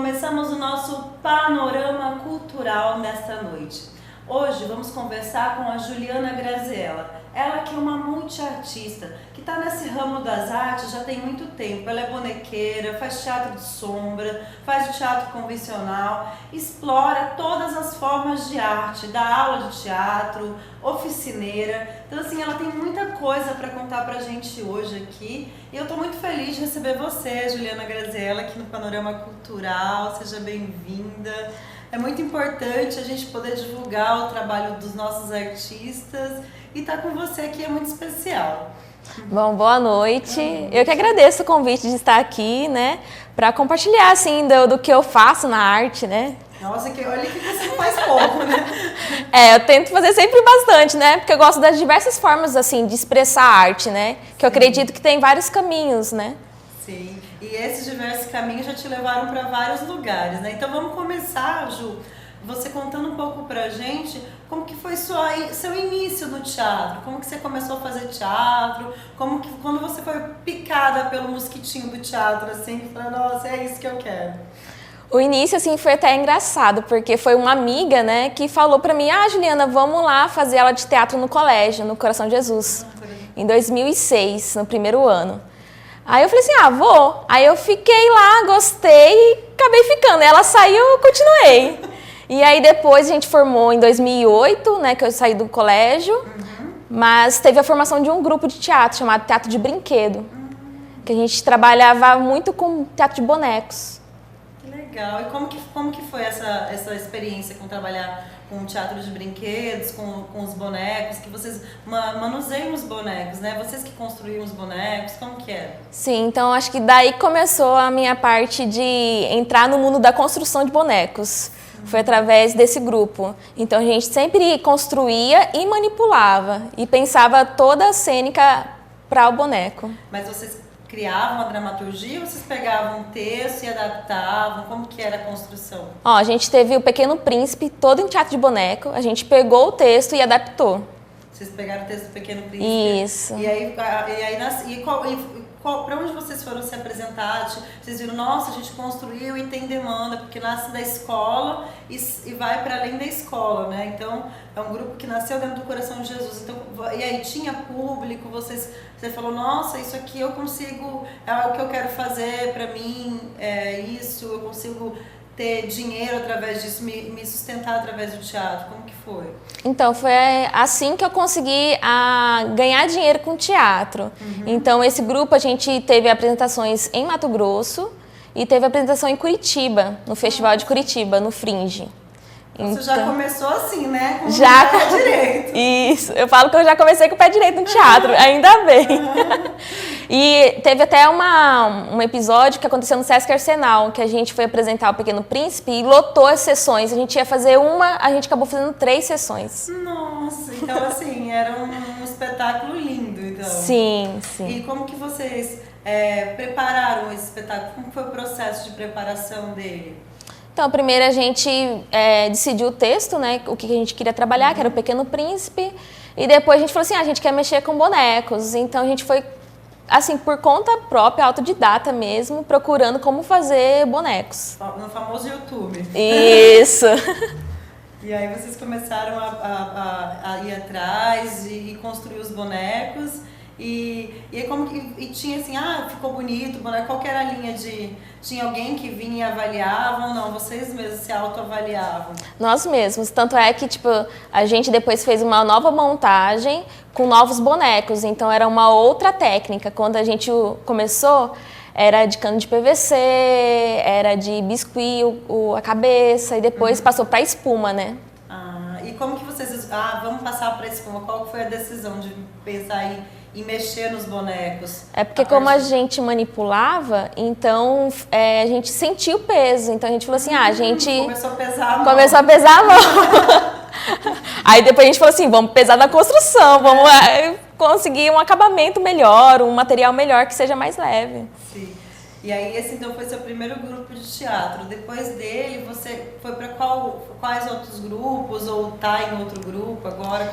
Começamos o nosso panorama cultural nesta noite. Hoje vamos conversar com a Juliana Graziella. Ela que é uma multiartista, que está nesse ramo das artes já tem muito tempo. Ela é bonequeira, faz teatro de sombra, faz o teatro convencional, explora todas as formas de arte, dá aula de teatro, oficineira. Então assim, ela tem muita coisa para contar pra gente hoje aqui. E eu estou muito feliz de receber você, Juliana Graziella, aqui no Panorama Cultural. Seja bem-vinda. É muito importante a gente poder divulgar o trabalho dos nossos artistas e estar com você aqui é muito especial. Bom, boa noite. Eu que agradeço o convite de estar aqui, né, para compartilhar assim do que eu faço na arte, né? Nossa, olha que você faz pouco, né? Eu tento fazer sempre bastante, né? Porque eu gosto das diversas formas assim de expressar a arte, né? Que eu acredito que tem vários caminhos, né? Sim, e esses diversos caminhos já te levaram para vários lugares, né? Então vamos começar, Ju, você contando um pouco pra gente como que foi seu início no teatro, como que você começou a fazer teatro, como que quando você foi picada pelo mosquitinho do teatro, assim, que falou, nossa, é isso que eu quero. O início, assim, foi até engraçado, porque foi uma amiga, né, que falou pra mim, Juliana, vamos lá fazer aula de teatro no colégio, no Coração de Jesus, em 2006, no primeiro ano. Aí eu falei assim, vou. Aí eu fiquei lá, gostei e acabei ficando. Ela saiu, eu continuei. E aí depois a gente formou em 2008, né, que eu saí do colégio, mas teve a formação de um grupo de teatro chamado Teatro de Brinquedo, que a gente trabalhava muito com teatro de bonecos. Que legal. E como que foi essa experiência com trabalhar com teatro de brinquedos, com os bonecos, que vocês manuseiam os bonecos, né? Vocês que construíam os bonecos, como que é? Sim, então acho que daí começou a minha parte de entrar no mundo da construção de bonecos. Foi através desse grupo. Então a gente sempre construía e manipulava e pensava toda a cênica para o boneco. Mas vocês criavam a dramaturgia ou vocês pegavam um texto e adaptavam? Como que era a construção? A gente teve o Pequeno Príncipe todo em teatro de boneco, a gente pegou o texto e adaptou. Vocês pegaram o texto do Pequeno Príncipe? Isso. Para onde vocês foram se apresentar? Vocês viram, nossa, a gente construiu e tem demanda, porque nasce da escola e vai para além da escola, né? Então, é um grupo que nasceu dentro do Coração de Jesus. Então, e aí tinha público, você falou, nossa, isso aqui eu consigo, é o que eu quero fazer para mim, é isso, eu consigo ter dinheiro através disso, me sustentar através do teatro. Como que foi? Então, foi assim que eu consegui ganhar dinheiro com teatro. Então, esse grupo, a gente teve apresentações em Mato Grosso e teve apresentação em Curitiba, no Festival de Curitiba, no Fringe. Você já começou assim, né? Com já, o pé direito. Isso, eu falo que eu já comecei com o pé direito no teatro, ainda bem. E teve até um episódio que aconteceu no Sesc Arsenal, que a gente foi apresentar o Pequeno Príncipe e lotou as sessões. A gente ia fazer a gente acabou fazendo 3 sessões. Nossa, então assim, era um espetáculo lindo, então. Sim, sim. E como que vocês prepararam esse espetáculo? Como foi o processo de preparação dele? Então, primeiro a gente decidiu o texto, né, o que a gente queria trabalhar, que era o Pequeno Príncipe, e depois a gente falou assim, a gente quer mexer com bonecos, então a gente foi, assim, por conta própria, autodidata mesmo, procurando como fazer bonecos. No famoso YouTube. Isso. E aí vocês começaram a ir atrás e construir os bonecos. E tinha assim, ficou bonito o boneco. Qual que era a linha tinha alguém que vinha e avaliava ou não? Vocês mesmos se autoavaliavam? Nós mesmos. Tanto é que, a gente depois fez uma nova montagem com novos bonecos. Então, era uma outra técnica. Quando a gente começou, era de cano de PVC, era de biscuit a cabeça, e depois passou para espuma, né? E como que vocês... vamos passar para espuma. Qual foi a decisão de pensar em mexer nos bonecos? É porque como a gente manipulava, então a gente sentiu o peso. Então a gente falou assim, a gente... Começou a pesar a mão. Começou a pesar a mão. Aí depois a gente falou assim, vamos pesar na construção, vamos conseguir um acabamento melhor, um material melhor que seja mais leve. Sim. E aí esse então foi seu primeiro grupo de teatro. Depois dele, você foi para quais outros grupos ou tá em outro grupo agora?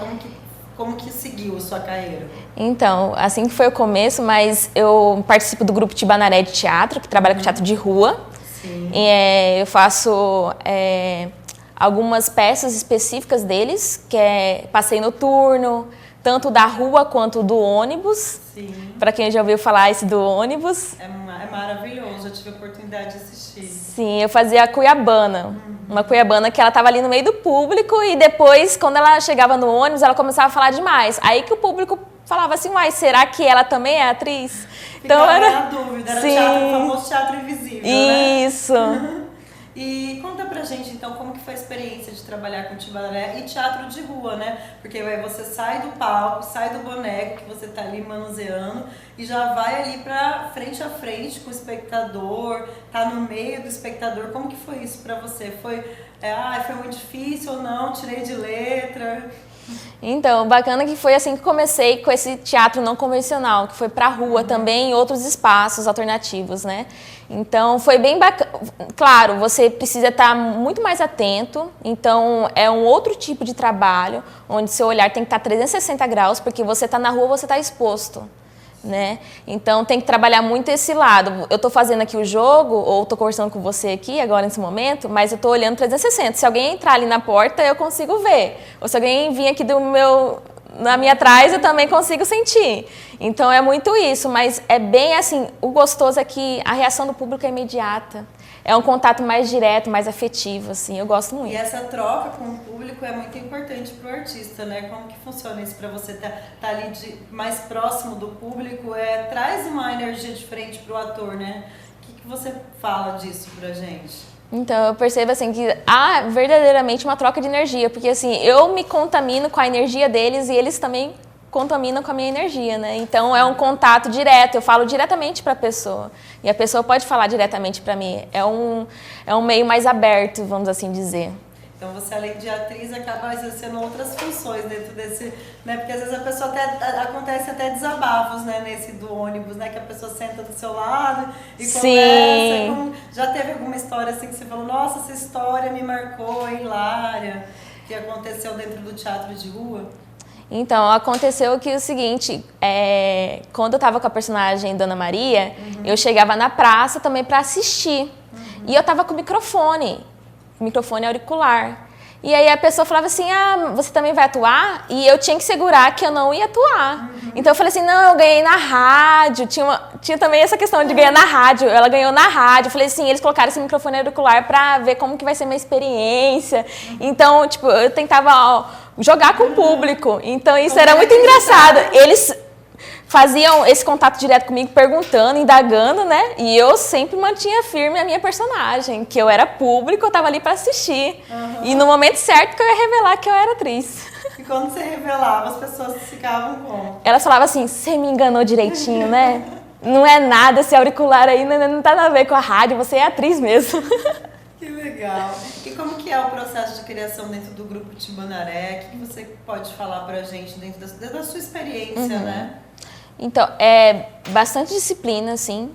Como que seguiu a sua carreira? Então, assim que foi o começo, mas eu participo do grupo Tibanaré de Teatro, que trabalha com teatro de rua. Sim. Eu faço algumas peças específicas deles, que é passeio noturno, tanto da rua quanto do ônibus. Sim. Para quem já ouviu falar esse do ônibus. É maravilhoso, eu tive a oportunidade de assistir. Sim, eu fazia a cuiabana. Uma cuiabana que ela estava ali no meio do público e depois, quando ela chegava no ônibus, ela começava a falar demais. Aí que o público falava assim, uai, será que ela também é atriz? Ficava na dúvida, era o famoso teatro invisível, Isso. né? E conta pra gente, então, como que foi a experiência de trabalhar com Timbaleré e teatro de rua, né? Porque aí você sai do palco, sai do boneco que você tá ali manuseando e já vai ali pra frente a frente com o espectador, tá no meio do espectador. Como que foi isso pra você? Foi muito difícil ou não? Tirei de letra? Então, bacana que foi assim que comecei com esse teatro não convencional, que foi pra rua também, em outros espaços alternativos, né? Então, foi bem bacana. Claro, você precisa estar muito mais atento, então é um outro tipo de trabalho, onde seu olhar tem que estar 360 graus, porque você está na rua, você está exposto, né? Então, tem que trabalhar muito esse lado. Eu estou fazendo aqui o jogo, ou estou conversando com você aqui agora nesse momento, mas eu estou olhando 360. Se alguém entrar ali na porta, eu consigo ver. Ou se alguém vir aqui na minha trás, eu também consigo sentir. Então, é muito isso, mas é bem assim, o gostoso é que a reação do público é imediata. É um contato mais direto, mais afetivo, assim, eu gosto muito. E essa troca com o público é muito importante para o artista, né? Como que funciona isso para você tá ali mais próximo do público? Traz uma energia diferente para o ator, né? O que você fala disso pra gente? Então, eu percebo assim que há verdadeiramente uma troca de energia, porque assim, eu me contamino com a energia deles e eles também contaminam com a minha energia, né? Então, é um contato direto, eu falo diretamente para a pessoa. E a pessoa pode falar diretamente para mim. É um meio mais aberto, vamos assim dizer. Então, você, além de atriz, acaba exercendo outras funções dentro desse, né? Porque às vezes a pessoa acontece até desabafos, né? Nesse do ônibus, né? Que a pessoa senta do seu lado e conversa. Já teve alguma história assim que você falou, nossa, essa história me marcou, é hilária, que aconteceu dentro do teatro de rua? Então, aconteceu que o seguinte, quando eu estava com a personagem Dona Maria, eu chegava na praça também para assistir. E eu estava com o microfone auricular. E aí a pessoa falava assim, você também vai atuar? E eu tinha que segurar que eu não ia atuar. Então eu falei assim, não, eu ganhei na rádio. Tinha também essa questão de ganhar na rádio. Ela ganhou na rádio. Eu falei assim, eles colocaram esse microfone auricular pra ver como que vai ser minha experiência. Então, tipo, eu tentava jogar com o público. Então isso era muito engraçado. Eles faziam esse contato direto comigo, perguntando, indagando, né? E eu sempre mantinha firme a minha personagem, que eu era público, eu estava ali para assistir. E no momento certo que eu ia revelar que eu era atriz. E quando você revelava, as pessoas ficavam como? Elas falavam assim, você me enganou direitinho, né? Não é nada, esse auricular aí não tá nada a ver com a rádio, você é atriz mesmo. Que legal. E como que é o processo de criação dentro do grupo Timbaleré? O que você pode falar pra gente dentro da sua experiência, né? Então, é bastante disciplina, assim,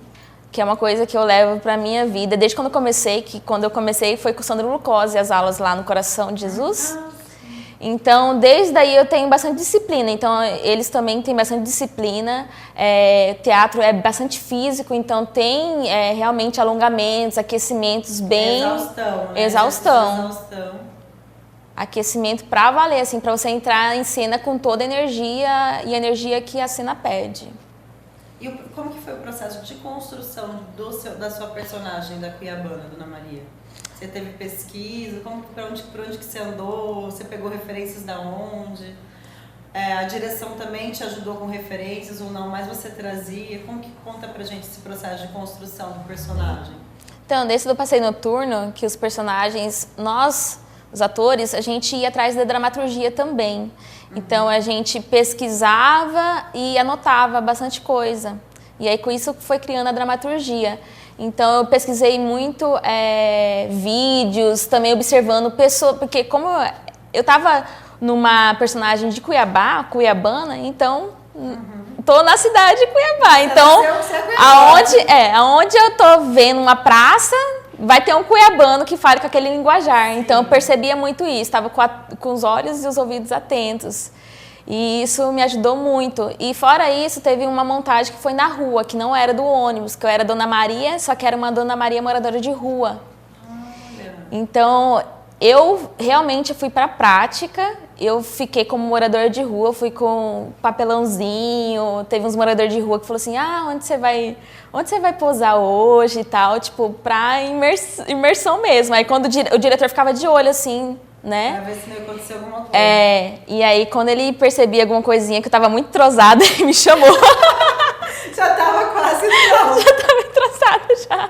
que é uma coisa que eu levo pra minha vida. Desde quando eu comecei foi com o Sandro Lucose, as aulas lá no Coração de Jesus. Então, desde aí eu tenho bastante disciplina. Então, eles também têm bastante disciplina. Teatro é bastante físico, então tem realmente alongamentos, aquecimentos bem... Exaustão, né? Exaustão. Aquecimento pra valer, assim, pra você entrar em cena com toda a energia e a energia que a cena pede. E como que foi o processo de construção da sua personagem, da Cuiabana, Dona Maria? Você teve pesquisa? Por onde que você andou? Você pegou referências da onde? A direção também te ajudou com referências ou não? Mas você trazia? Como que conta pra gente esse processo de construção do personagem? Então, desse do Passeio Noturno, que os personagens, os atores, a gente ia atrás da dramaturgia também. Então, a gente pesquisava e anotava bastante coisa. E aí, com isso, foi criando a dramaturgia. Então, eu pesquisei muito vídeos, também observando pessoas... Porque como eu estava numa personagem de cuiabana, então... Tô na cidade de Cuiabá. Então, aonde eu tô vendo uma praça... vai ter um cuiabano que fale com aquele linguajar. Sim. Então, eu percebia muito isso. Estava com os olhos e os ouvidos atentos. E isso me ajudou muito. E fora isso, teve uma montagem que foi na rua, que não era do ônibus, que eu era Dona Maria, só que era uma Dona Maria moradora de rua. Então, eu realmente fui para a prática, eu fiquei como moradora de rua, fui com papelãozinho, teve uns moradores de rua que falou assim, onde você vai posar hoje e tal, tipo, pra imersão mesmo. Aí quando o diretor ficava de olho assim, né? Pra ver se não aconteceu alguma coisa. E aí quando ele percebia alguma coisinha que eu tava muito entrosada, ele me chamou. Já tava quase não. Já tava entrosada já.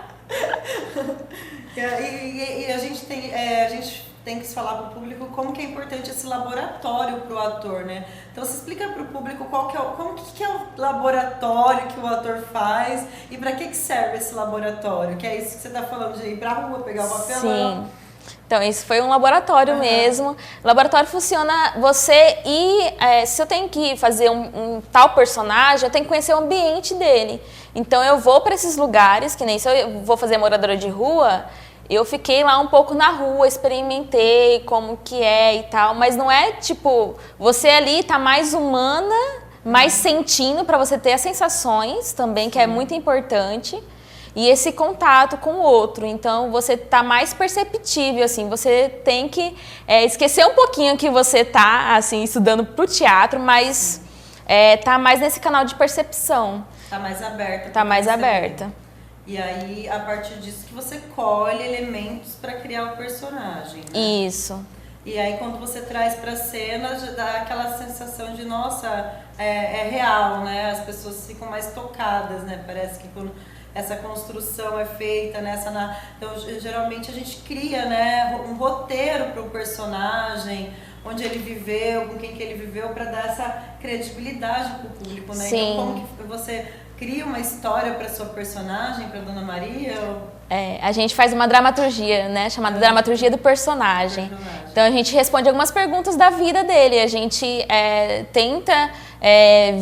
E a gente tem que falar para o público como que é importante esse laboratório para o ator, né? Então, você explica para o público como que é o laboratório que o ator faz e para que serve esse laboratório, que é isso que você está falando de ir para a rua, pegar o papelão. Sim. Então, isso foi um laboratório mesmo. O laboratório funciona, se eu tenho que fazer um tal personagem, eu tenho que conhecer o ambiente dele. Então, eu vou para esses lugares, que nem se eu vou fazer moradora de rua, eu fiquei lá um pouco na rua, experimentei como que é e tal, mas não é tipo, você ali tá mais humana, mais sentindo para você ter as sensações também, que é muito importante, e esse contato com o outro. Então, você tá mais perceptível, assim, você tem que esquecer um pouquinho que você tá, assim, estudando pro teatro, mas tá mais nesse canal de percepção. Tá mais aberta. Tá mais aberta. E aí, a partir disso que você colhe elementos para criar o personagem, né? Isso. E aí, quando você traz para a cena, já dá aquela sensação de, nossa, é real, né? As pessoas ficam mais tocadas, né? Parece que quando essa construção é feita, né? Então, geralmente, a gente cria, né, um roteiro para o personagem, onde ele viveu, com quem que ele viveu, para dar essa credibilidade para o público, né? Sim. Então, como que você cria uma história para sua personagem, para Dona Maria? A gente faz uma dramaturgia, né, chamada dramaturgia do personagem. Então a gente responde algumas perguntas da vida dele, a gente tenta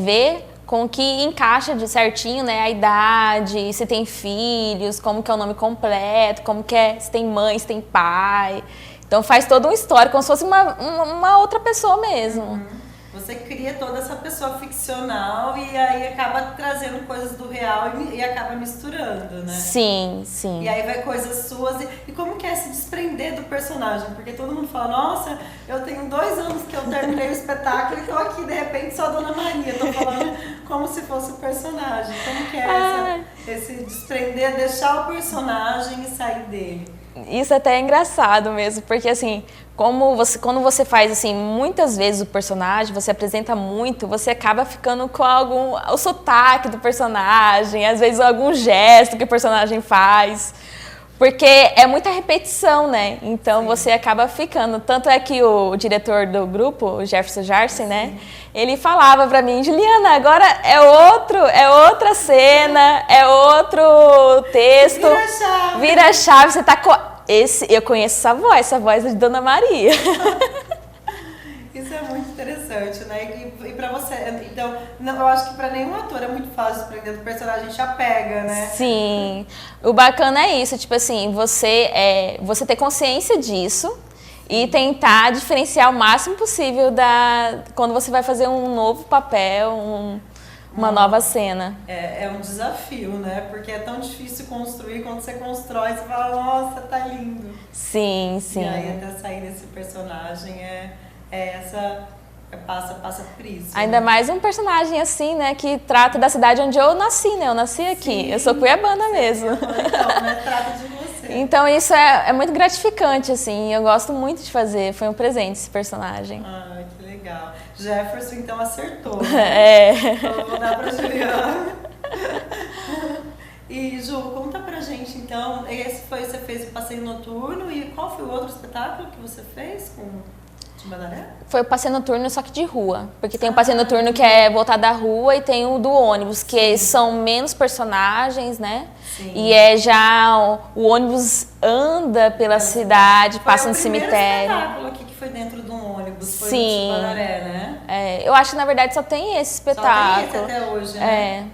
ver com que encaixa de certinho, né, a idade, se tem filhos, como que é o nome completo, como que se tem mãe, se tem pai. Então faz toda uma história, como se fosse uma outra pessoa mesmo. Uhum. Você cria toda essa pessoa ficcional e aí acaba trazendo coisas do real e acaba misturando, né? Sim, sim. E aí vai coisas suas. E como que é se desprender do personagem? Porque todo mundo fala, nossa, eu tenho 2 anos que eu terminei o espetáculo e tô aqui, de repente, só a Dona Maria. Tô falando como se fosse o personagem. Como que é esse desprender, deixar o personagem e sair dele? Isso até é engraçado mesmo, porque assim, quando você faz assim muitas vezes o personagem, você apresenta muito, você acaba ficando com o sotaque do personagem, às vezes algum gesto que o personagem faz, porque é muita repetição, né? Então você acaba ficando. Tanto é que o diretor do grupo, o Jefferson Jarsen, né? Ele falava pra mim, Juliana, agora é outra cena, é outro texto. Vira a chave, você tá eu conheço essa voz é de Dona Maria. Isso é muito interessante, né? E pra você, então, eu acho que pra nenhum ator é muito fácil aprender do personagem, a gente apega, né? Sim, o bacana é isso, tipo assim, você ter consciência disso e tentar diferenciar o máximo possível quando você vai fazer um novo papel, uma nova cena. É um desafio, né? Porque é tão difícil construir, quando você constrói, você fala, nossa, tá lindo. Sim, sim. E aí até sair desse personagem passa por isso. Ainda né? mais um personagem assim, né, que trata da cidade onde eu nasci, né? Eu nasci aqui, Sim, eu sou cuiabana mesmo. Então, né? Trata de você. Então isso é muito gratificante, assim, eu gosto muito de fazer, foi um presente esse personagem. Ah, que legal. Jefferson, então, acertou. Né? Então, eu vou dar pra Juliana. E, Ju, conta pra gente, então, você fez o Passeio Noturno e qual foi o outro espetáculo que você fez com Timandaré? Foi o Passeio Noturno, só que de rua, porque tem o Passeio Noturno que é voltado à rua e tem o do ônibus, que são menos personagens, né? Sim. E o ônibus anda pela cidade, passa no cemitério. Foi o primeiro espetáculo aqui que foi dentro de um ônibus, foi Sim. no Timandaré, né? Eu acho que na verdade só tem esse espetáculo. Só tem esse até hoje, né?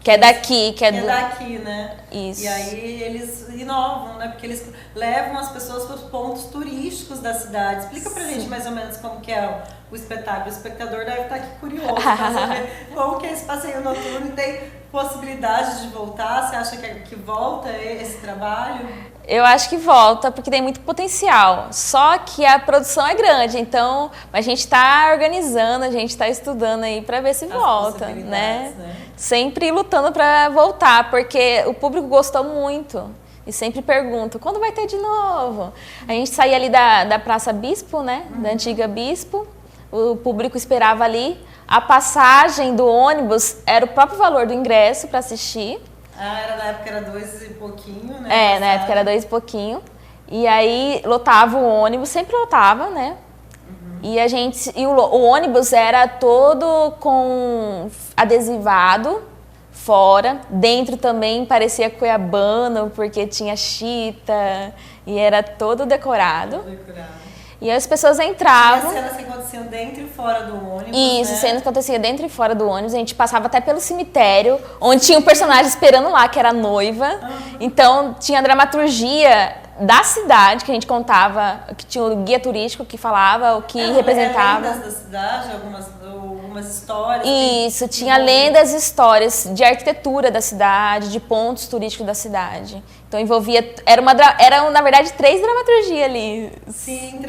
Que é daqui, que é daqui, né? Isso. E aí eles inovam, né? Porque eles levam as pessoas para os pontos turísticos da cidade. Explica pra gente mais ou menos como que é o espetáculo. O espectador deve estar aqui curioso para saber como que é esse passeio noturno e tem possibilidade de voltar. Você acha que volta esse trabalho? Eu acho que volta, porque tem muito potencial. Só que a produção é grande, então a gente está organizando, a gente está estudando aí para ver se volta, né? Sempre lutando para voltar, porque o público gostou muito. E sempre pergunta, quando vai ter de novo? A gente saía ali da Praça Bispo, né? Da antiga Bispo. O público esperava ali. A passagem do ônibus era o próprio valor do ingresso para assistir. Era na época era 2 e pouquinho, né? Na época era 2 e pouquinho. E aí lotava o ônibus, sempre lotava, né? E o ônibus era todo com adesivado fora. Dentro também parecia cuiabano, porque tinha chita e era todo decorado. E as pessoas entravam. E as cenas que aconteciam dentro e fora do ônibus, Isso, né? cenas que aconteciam dentro e fora do ônibus. A gente passava até pelo cemitério, onde tinha um personagem esperando lá, que era a noiva. Então, tinha a dramaturgia da cidade, que a gente contava, que tinha o guia turístico que falava, o que representava. Lendas da cidade, algumas histórias. Isso, tinha lendas e histórias de arquitetura da cidade, de pontos turísticos da cidade. Então envolvia, era na verdade 3 dramaturgias ali. Sim,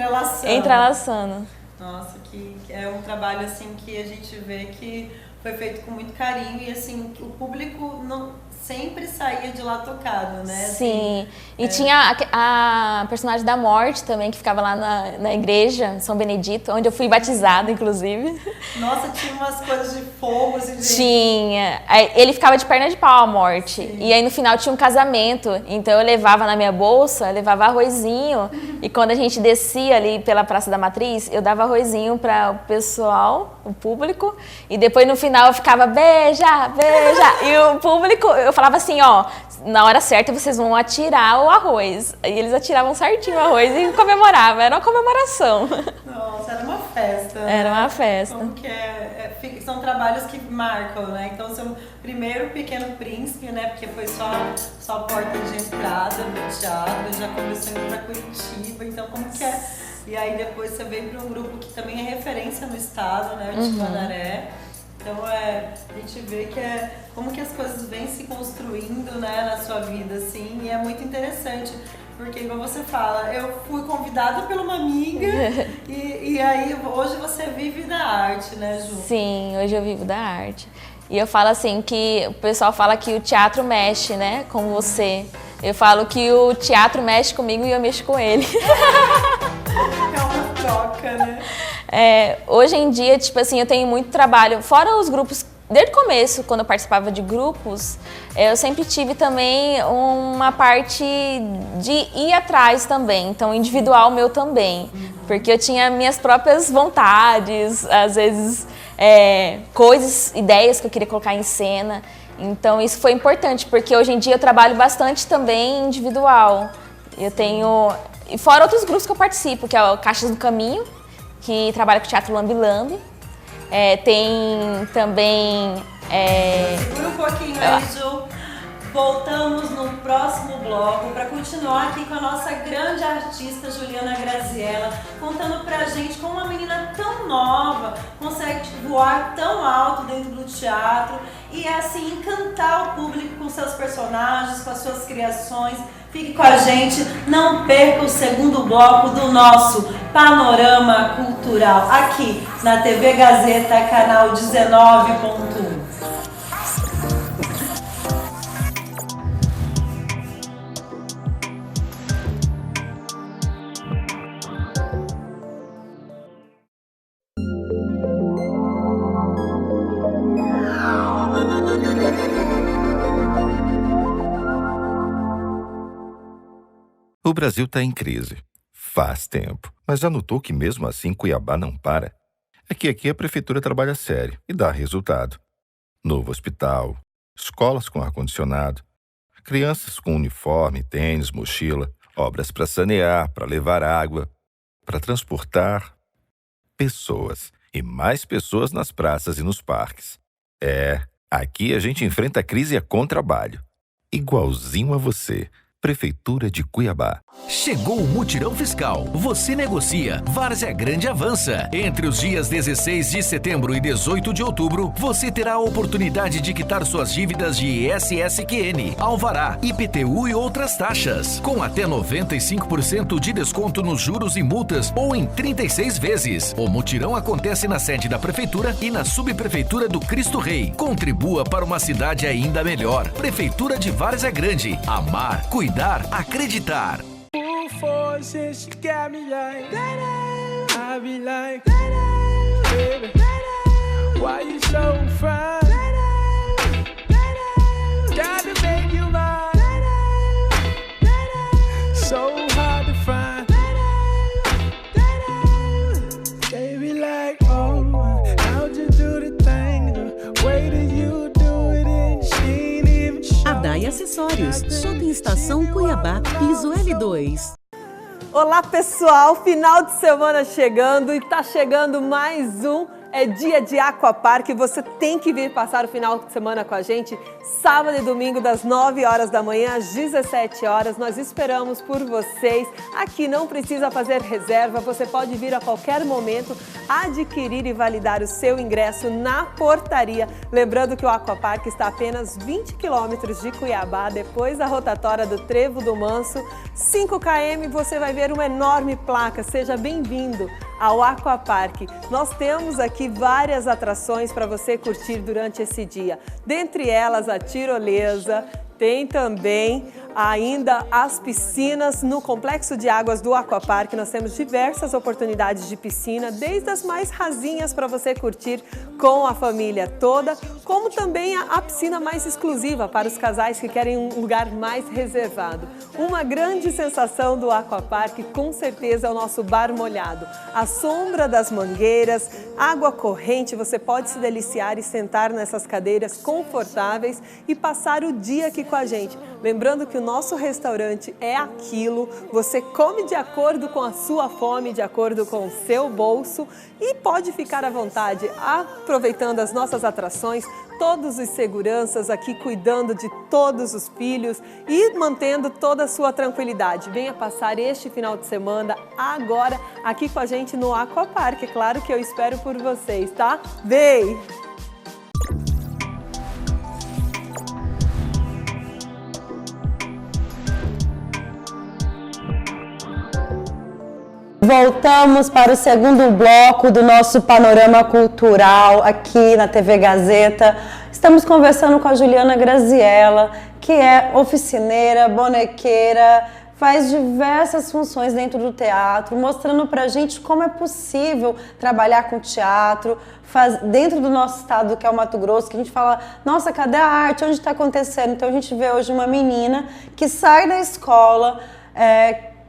entrelaçando. Nossa, que é um trabalho assim que a gente vê que foi feito com muito carinho e assim, o público não sempre saía de lá tocado, né? Sim, e tinha a personagem da morte também, que ficava lá na igreja, São Benedito, onde eu fui batizada, inclusive. Nossa, tinha umas coisas de fogo, assim, de... Tinha. Ele ficava de perna de pau, a morte. Sim. E aí no final tinha um casamento, então eu levava na minha bolsa, levava arrozinho, e quando a gente descia ali pela Praça da Matriz, eu dava arrozinho para o pessoal, o público, e depois no final eu ficava beija, beija, e o público, eu falava assim, ó, na hora certa vocês vão atirar o arroz. E eles atiravam certinho o arroz e comemoravam, era uma comemoração. Nossa, era uma festa. Era uma festa. Como que são trabalhos que marcam, né? Então, seu primeiro Pequeno Príncipe, né? Porque foi só a porta de entrada do teatro, já começou indo pra Curitiba, então como que é? E aí depois você veio para um grupo que também é referência no estado, né? O Timanaré. Então a gente vê que como que as coisas vêm se construindo, né, na sua vida, assim, e é muito interessante, porque igual você fala, eu fui convidada por uma amiga e aí hoje você vive da arte, né, Ju? Sim, hoje eu vivo da arte. E eu falo assim que o pessoal fala que o teatro mexe, né, com você. Eu falo que o teatro mexe comigo e eu mexo com ele. É uma troca, né? Hoje em dia, tipo assim, eu tenho muito trabalho, fora os grupos, desde o começo, quando eu participava de grupos, eu sempre tive também uma parte de ir atrás também, então individual meu também, porque eu tinha minhas próprias vontades, às vezes coisas, ideias que eu queria colocar em cena, então isso foi importante, porque hoje em dia eu trabalho bastante também individual, eu tenho, e fora outros grupos que eu participo, que é o Caixas do Caminho, que trabalha com o Teatro Lambi Lambi. Tem também... Segura um pouquinho aí, Ju. Voltamos no próximo bloco para continuar aqui com a nossa grande artista Juliana Graziella, contando pra gente como uma menina tão nova consegue voar tão alto dentro do teatro e assim encantar o público com seus personagens, com as suas criações. Fique com a gente, não perca o segundo bloco do nosso Panorama Cultural, aqui na TV Gazeta, canal 19.1. O Brasil está em crise. Faz tempo. Mas já notou que mesmo assim Cuiabá não para? É que aqui a prefeitura trabalha sério e dá resultado. Novo hospital, escolas com ar-condicionado, crianças com uniforme, tênis, mochila, obras para sanear, para levar água, para transportar pessoas. E mais pessoas nas praças e nos parques. Aqui a gente enfrenta a crise com trabalho. Igualzinho a você. Prefeitura de Cuiabá. Chegou o Mutirão Fiscal. Você negocia, Várzea Grande avança. Entre os dias 16 de setembro e 18 de outubro, você terá a oportunidade de quitar suas dívidas de ISSQN, Alvará, IPTU e outras taxas, com até 95% de desconto nos juros e multas ou em 36 vezes. O Mutirão acontece na sede da Prefeitura e na Subprefeitura do Cristo Rei. Contribua para uma cidade ainda melhor. Prefeitura de Várzea Grande. Amar, cuidar, acreditar. Since you got me like that, I be like, baby, why you so fine? Gotta make you mine. So hard to find. Baby, like, oh, how'd you do the thing? The way that you do it, and she ain't even sure. Adai Acessórios, Shopping Estação Cuiabá, piso L2. Olá pessoal, final de semana chegando e tá chegando mais um dia de Aquapark. Você tem que vir passar o final de semana com a gente, sábado e domingo das 9 horas da manhã às 17 horas. Nós esperamos por vocês. Aqui não precisa fazer reserva, você pode vir a qualquer momento adquirir e validar o seu ingresso na portaria. Lembrando que o Aquapark está a apenas 20 quilômetros de Cuiabá, depois da rotatória do Trevo do Manso. 5 km, você vai ver uma enorme placa. Seja bem-vindo ao Aquapark. Nós temos aqui várias atrações para você curtir durante esse dia. Dentre elas, a tirolesa, tem também ainda as piscinas no complexo de águas do Aquapark. Nós temos diversas oportunidades de piscina, desde as mais rasinhas para você curtir com a família toda, como também a piscina mais exclusiva para os casais que querem um lugar mais reservado. Uma grande sensação do Aquapark, com certeza, é o nosso bar molhado. A sombra das mangueiras, água corrente, você pode se deliciar e sentar nessas cadeiras confortáveis e passar o dia aqui com a gente. Lembrando que o nosso restaurante é aquilo, você come de acordo com a sua fome, de acordo com o seu bolso e pode ficar à vontade aproveitando as nossas atrações, todos os seguranças aqui cuidando de todos os filhos e mantendo toda a sua tranquilidade. Venha passar este final de semana agora aqui com a gente no Aquapark. É claro que eu espero por vocês, tá? Vem! Voltamos para o segundo bloco do nosso panorama cultural aqui na TV Gazeta. Estamos conversando com a Juliana Graziella, que é oficineira, bonequeira, faz diversas funções dentro do teatro, mostrando pra gente como é possível trabalhar com teatro, dentro do nosso estado, que é o Mato Grosso, que a gente fala, nossa, cadê a arte? Onde está acontecendo? Então a gente vê hoje uma menina que sai da escola,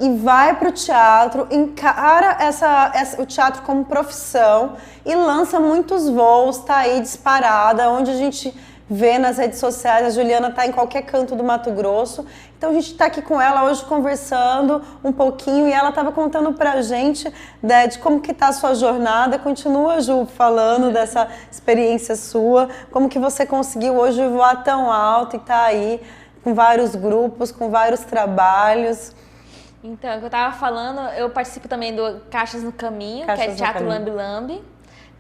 e vai para o teatro, encara o teatro como profissão e lança muitos voos, está aí disparada, onde a gente vê nas redes sociais, a Juliana está em qualquer canto do Mato Grosso. Então a gente está aqui com ela hoje conversando um pouquinho e ela estava contando para a gente de como que está a sua jornada. Continua, Ju, falando dessa experiência sua, como que você conseguiu hoje voar tão alto e tá aí com vários grupos, com vários trabalhos. Então, o que eu estava falando, eu participo também do Caixas no Caminho, que é Teatro Lambe Lambe.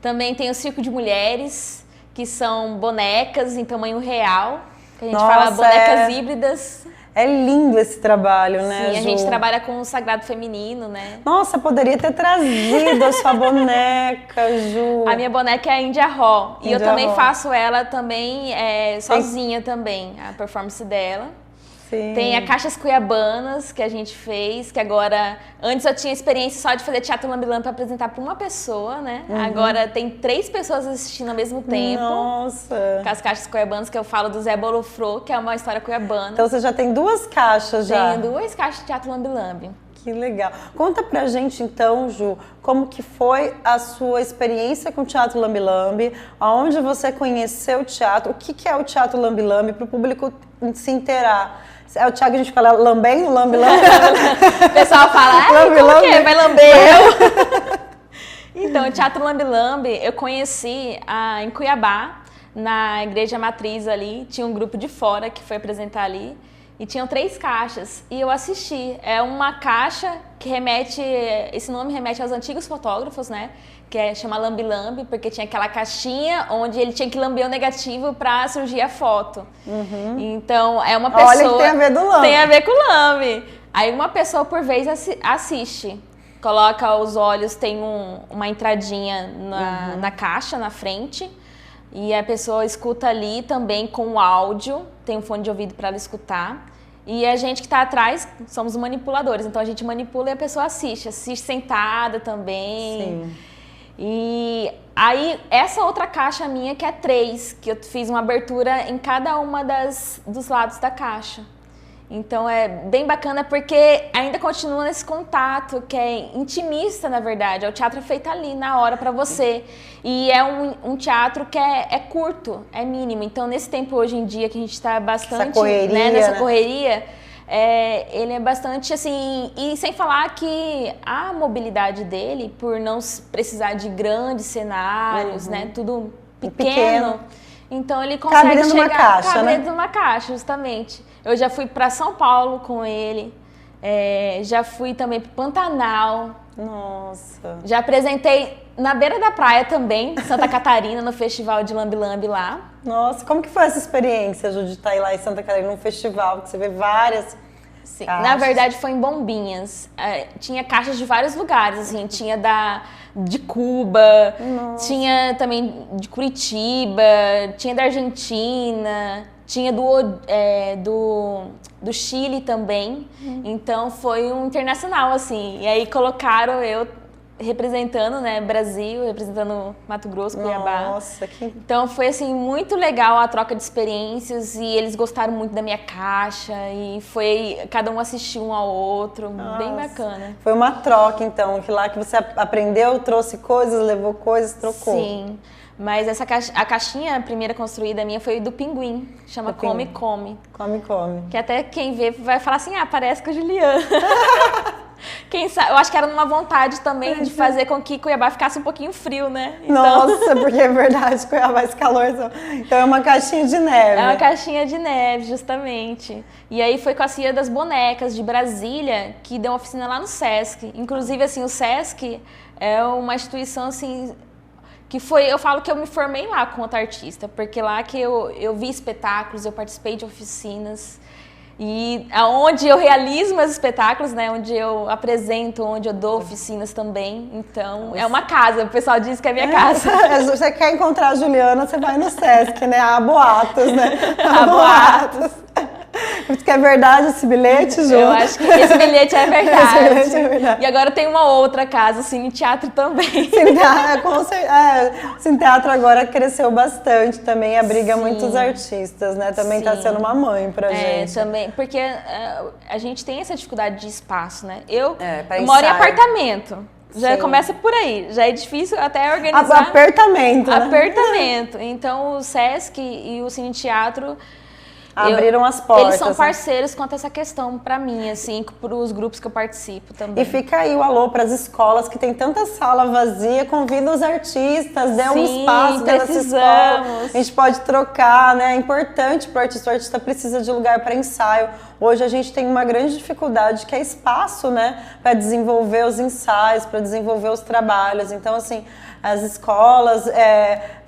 Também tem o Circo de Mulheres, que são bonecas em tamanho real, que a gente fala bonecas híbridas. É lindo esse trabalho, né, Sim, Ju? a gente trabalha com o sagrado feminino, né? Nossa, poderia ter trazido a sua boneca, Ju. A minha boneca é a Índia Ró. E eu também faço ela também sozinha também, a performance dela. Sim. Tem a Caixas Cuiabanas, que a gente fez, que agora... Antes eu tinha experiência só de fazer teatro Lambe Lambe para apresentar para uma pessoa, né? Agora tem 3 pessoas assistindo ao mesmo tempo. Nossa! Com as Caixas Cuiabanas, que eu falo do Zé Bolofro, que é uma história cuiabana. Então você já tem 2 caixas já? Tenho 2 caixas de teatro Lambe Lambe. Que legal. Conta pra gente então, Ju, como que foi a sua experiência com o Teatro Lambe Lambe, aonde você conheceu o teatro, o que é o Teatro Lambe Lambe, para o público se inteirar. É o teatro que a gente fala lambendo, lambe lambe. O pessoal fala, lambe, como lambe. que é? Vai lamber eu? Então, o Teatro Lambe Lambe eu conheci em Cuiabá, na igreja matriz ali, tinha um grupo de fora que foi apresentar ali, e tinham 3 caixas, e eu assisti. É uma caixa que esse nome remete aos antigos fotógrafos, né? Chama Lambi Lambi, porque tinha aquela caixinha onde ele tinha que lamber o negativo para surgir a foto. Então, é uma pessoa... Olha que tem a ver do Lambi. Tem a ver com o Lambi. Aí uma pessoa por vez assiste. Coloca os olhos, tem uma entradinha na caixa, na frente. E a pessoa escuta ali também com o áudio, tem um fone de ouvido para ela escutar. E a gente que está atrás, somos manipuladores, então a gente manipula e a pessoa assiste sentada também. Sim. E aí, essa outra caixa minha, que é 3, que eu fiz uma abertura em cada uma dos lados da caixa. Então é bem bacana porque ainda continua nesse contato que é intimista, na verdade. O teatro é feito ali, na hora, para você. E é um teatro que é curto, é mínimo. Então, nesse tempo hoje em dia que a gente está bastante nessa correria, ele é bastante assim... E sem falar que a mobilidade dele, por não precisar de grandes cenários, né? Tudo pequeno. Então, ele consegue cabe dentro de uma caixa, cabe né? dentro de uma caixa, justamente. Eu já fui para São Paulo com ele, já fui também para Pantanal. Nossa. Já apresentei na beira da praia também, Santa Catarina, no festival de Lambi Lambi lá. Nossa, como que foi essa experiência, Ju, de estar lá em Santa Catarina, num festival, que você vê várias... Sim, caixas? na verdade foi em Bombinhas. Tinha caixas de vários lugares, assim, tinha de Cuba, tinha também de Curitiba, tinha da Argentina, tinha do Chile também. Então foi um internacional, assim. E aí colocaram eu representando, né, Brasil, representando Mato Grosso, Cuiabá. Nossa, que... Então foi assim muito legal a troca de experiências e eles gostaram muito da minha caixa e cada um assistiu um ao outro, bem bacana. Foi uma troca então, que lá que você aprendeu, trouxe coisas, levou coisas, trocou. Sim. Mas a caixinha primeira construída minha foi do Pinguim, chama Come Come. Come Come. Que até quem vê vai falar assim, parece com a Juliana. Quem sabe, eu acho que era uma vontade também de fazer com que Cuiabá ficasse um pouquinho frio, né? Então... Nossa, porque é verdade, Cuiabá esse calor. Então é uma caixinha de neve. É uma caixinha de neve, justamente. E aí foi com a Cia das Bonecas de Brasília, que deu uma oficina lá no Sesc. Inclusive, assim, o Sesc é uma instituição, assim... eu falo que eu me formei lá com outra artista, porque lá que eu vi espetáculos, eu participei de oficinas, e onde eu realizo meus espetáculos, né, onde eu apresento, onde eu dou oficinas também, então é uma casa, o pessoal diz que é minha casa. Você quer encontrar a Juliana, você vai no Sesc, né, há boatos, né? Há boatos. Que é verdade esse bilhete, Ju? Eu acho que esse bilhete é verdade. Esse bilhete é verdade. E agora tem uma outra casa, o Cine Teatro também. O Cine Teatro agora cresceu bastante também, abriga muitos artistas, né? Também está sendo uma mãe pra gente. Também, porque a gente tem essa dificuldade de espaço, né? Eu moro em apartamento. Já começa por aí, já é difícil até organizar. Apertamento, né? Apertamento. Então o Sesc e o Cine Teatro abriram as portas. Eles são parceiros quanto a essa questão para mim, assim, para os grupos que eu participo também. E fica aí o alô para as escolas que tem tanta sala vazia, convida os artistas, dê um espaço dentro dessa escola. A gente pode trocar, né? É importante para o artista precisa de lugar para ensaio. Hoje a gente tem uma grande dificuldade que é espaço, né? Para desenvolver os ensaios, para desenvolver os trabalhos. Então, assim, as escolas,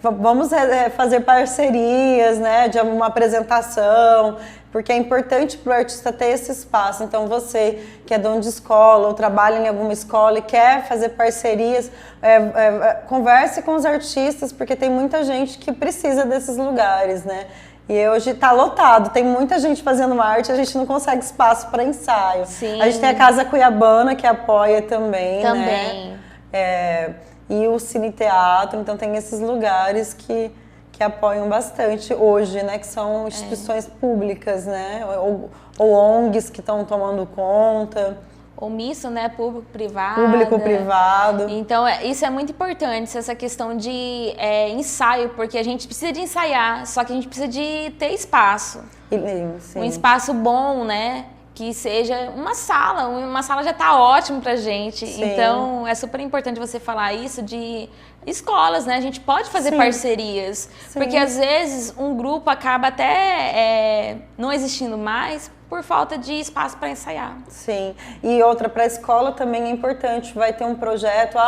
vamos fazer parcerias, né, de uma apresentação, porque é importante para o artista ter esse espaço. Então você que é dono de escola ou trabalha em alguma escola e quer fazer parcerias, converse com os artistas, porque tem muita gente que precisa desses lugares, né? E hoje está lotado, tem muita gente fazendo arte, a gente não consegue espaço para ensaio. Sim. A gente tem a Casa Cuiabana que apoia também, né? E o Cine Teatro, então tem esses lugares que apoiam bastante hoje, né? Que são instituições públicas, né? Ou ONGs que estão tomando conta. Ou misto, né? Público-privado. Público-privado. Então, isso é muito importante, essa questão de ensaio, porque a gente precisa de ensaiar, só que a gente precisa de ter espaço. Sim. Um espaço bom, né? que seja uma sala já está ótimo pra gente. Sim. Então, é super importante você falar isso de escolas, né? A gente pode fazer Sim. parcerias, Sim. porque às vezes um grupo acaba até não existindo mais por falta de espaço para ensaiar. Sim, e outra, para a escola também é importante, vai ter um projeto,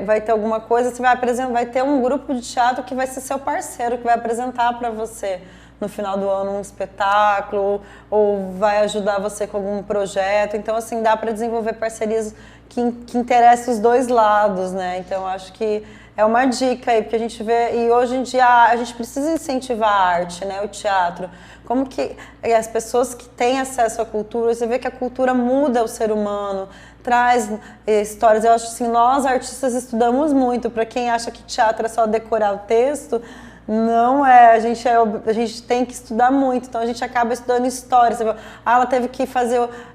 vai ter alguma coisa, você vai apresentar, vai ter um grupo de teatro que vai ser seu parceiro, que vai apresentar para você no final do ano um espetáculo, ou vai ajudar você com algum projeto. Então, assim, dá para desenvolver parcerias que interessem os dois lados, né? Então, acho que é uma dica aí, porque a gente vê, e hoje em dia a gente precisa incentivar a arte, né? O teatro. Como que as pessoas que têm acesso à cultura, você vê que a cultura muda o ser humano, traz histórias. Eu acho assim, nós artistas estudamos muito. Para quem acha que teatro é só decorar o texto, não é. A gente tem que estudar muito. Então a gente acaba estudando história. Ela teve que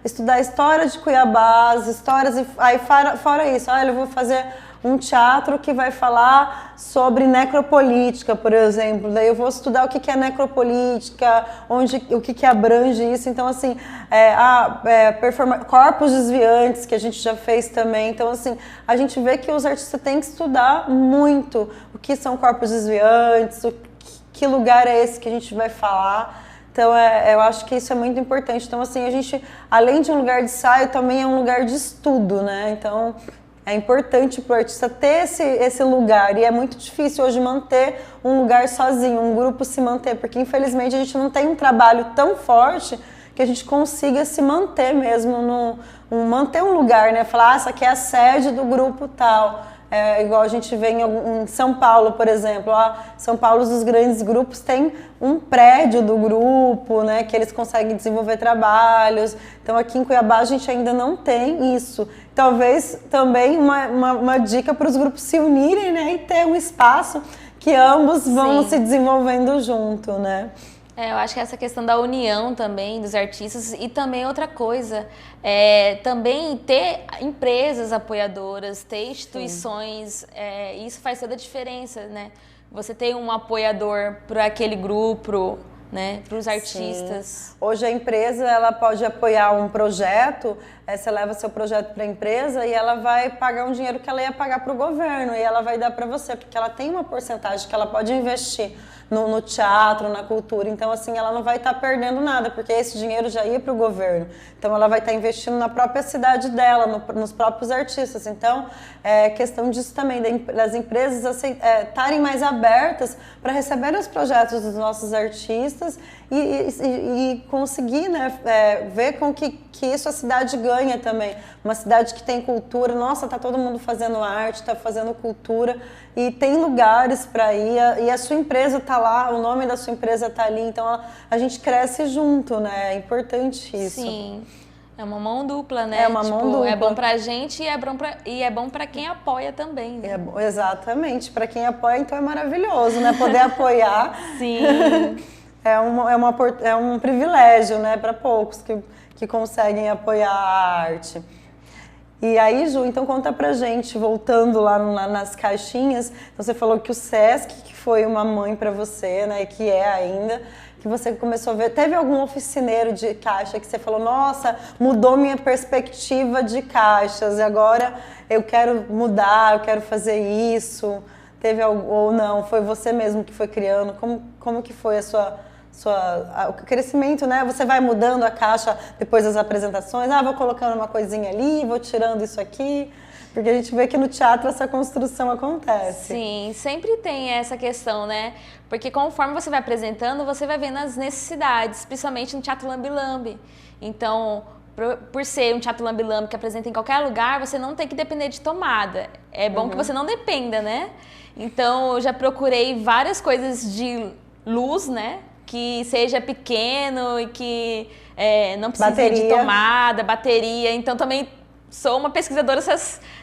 estudar a história de Cuiabá, as histórias, e aí fora isso, eu vou fazer um teatro que vai falar sobre necropolítica, por exemplo. Daí eu vou estudar o que é necropolítica, o que abrange isso. Então, assim, corpos desviantes, que a gente já fez também. Então, assim, a gente vê que os artistas têm que estudar muito o que são corpos desviantes, que lugar é esse que a gente vai falar. Então, eu acho que isso é muito importante. Então, assim, a gente, além de um lugar de ensaio, também é um lugar de estudo, né? Então, é importante para o artista ter esse lugar, e é muito difícil hoje manter um lugar sozinho, um grupo se manter, porque infelizmente a gente não tem um trabalho tão forte que a gente consiga se manter mesmo, manter um lugar, né? Falar, essa aqui é a sede do grupo tal. Igual a gente vê em São Paulo, por exemplo. São Paulo, os grandes grupos têm um prédio do grupo, né, que eles conseguem desenvolver trabalhos. Então, aqui em Cuiabá, a gente ainda não tem isso. Talvez também uma dica para os grupos se unirem, né, e ter um espaço que ambos vão se desenvolvendo junto, né? Eu acho que essa questão da união também dos artistas, e também outra coisa, também ter empresas apoiadoras, ter instituições, isso faz toda a diferença, né? Você tem um apoiador para aquele grupo, né, para os artistas. Sim. Hoje a empresa, ela pode apoiar um projeto, você leva seu projeto para a empresa e ela vai pagar um dinheiro que ela ia pagar para o governo, e ela vai dar para você, porque ela tem uma porcentagem que ela pode investir no teatro, na cultura. Então, assim, ela não vai estar perdendo nada, porque esse dinheiro já ia para o governo. Então, ela vai estar investindo na própria cidade dela, nos próprios artistas. Então, é questão disso também, das empresas estarem mais abertas para receber os projetos dos nossos artistas e conseguir, né, ver com que isso a cidade ganha também. Uma cidade que tem cultura, nossa, tá todo mundo fazendo arte, tá fazendo cultura, e tem lugares para ir, e a sua empresa tá lá, o nome da sua empresa tá ali, então a gente cresce junto, né? É importante isso. Sim. É uma mão dupla, né? É uma mão dupla. É bom pra gente e é bom pra quem apoia também, né? Exatamente. Para quem apoia, então é maravilhoso, né? Poder apoiar. Sim. É um privilégio, né? Para poucos que conseguem apoiar a arte. E aí, Ju, então conta pra gente, voltando lá nas caixinhas, você falou que o Sesc, que foi uma mãe para você, né? Que é ainda, que você começou a ver. Teve algum oficineiro de caixa que você falou, nossa, mudou minha perspectiva de caixas, e agora eu quero mudar, eu quero fazer isso? Teve ou não? Foi você mesmo que foi criando? Como que foi o crescimento, né? Você vai mudando a caixa depois das apresentações, vou colocando uma coisinha ali, vou tirando isso aqui, porque a gente vê que no teatro essa construção acontece. Sim, sempre tem essa questão, né? Porque conforme você vai apresentando, você vai vendo as necessidades, principalmente no Teatro Lambe-Lambe. Então, por ser um teatro lambe-lambe que apresenta em qualquer lugar, você não tem que depender de tomada. É bom que você não dependa, né? Então, eu já procurei várias coisas de luz, né? Que seja pequeno e que não precise de tomada, bateria. Então, também sou uma pesquisadora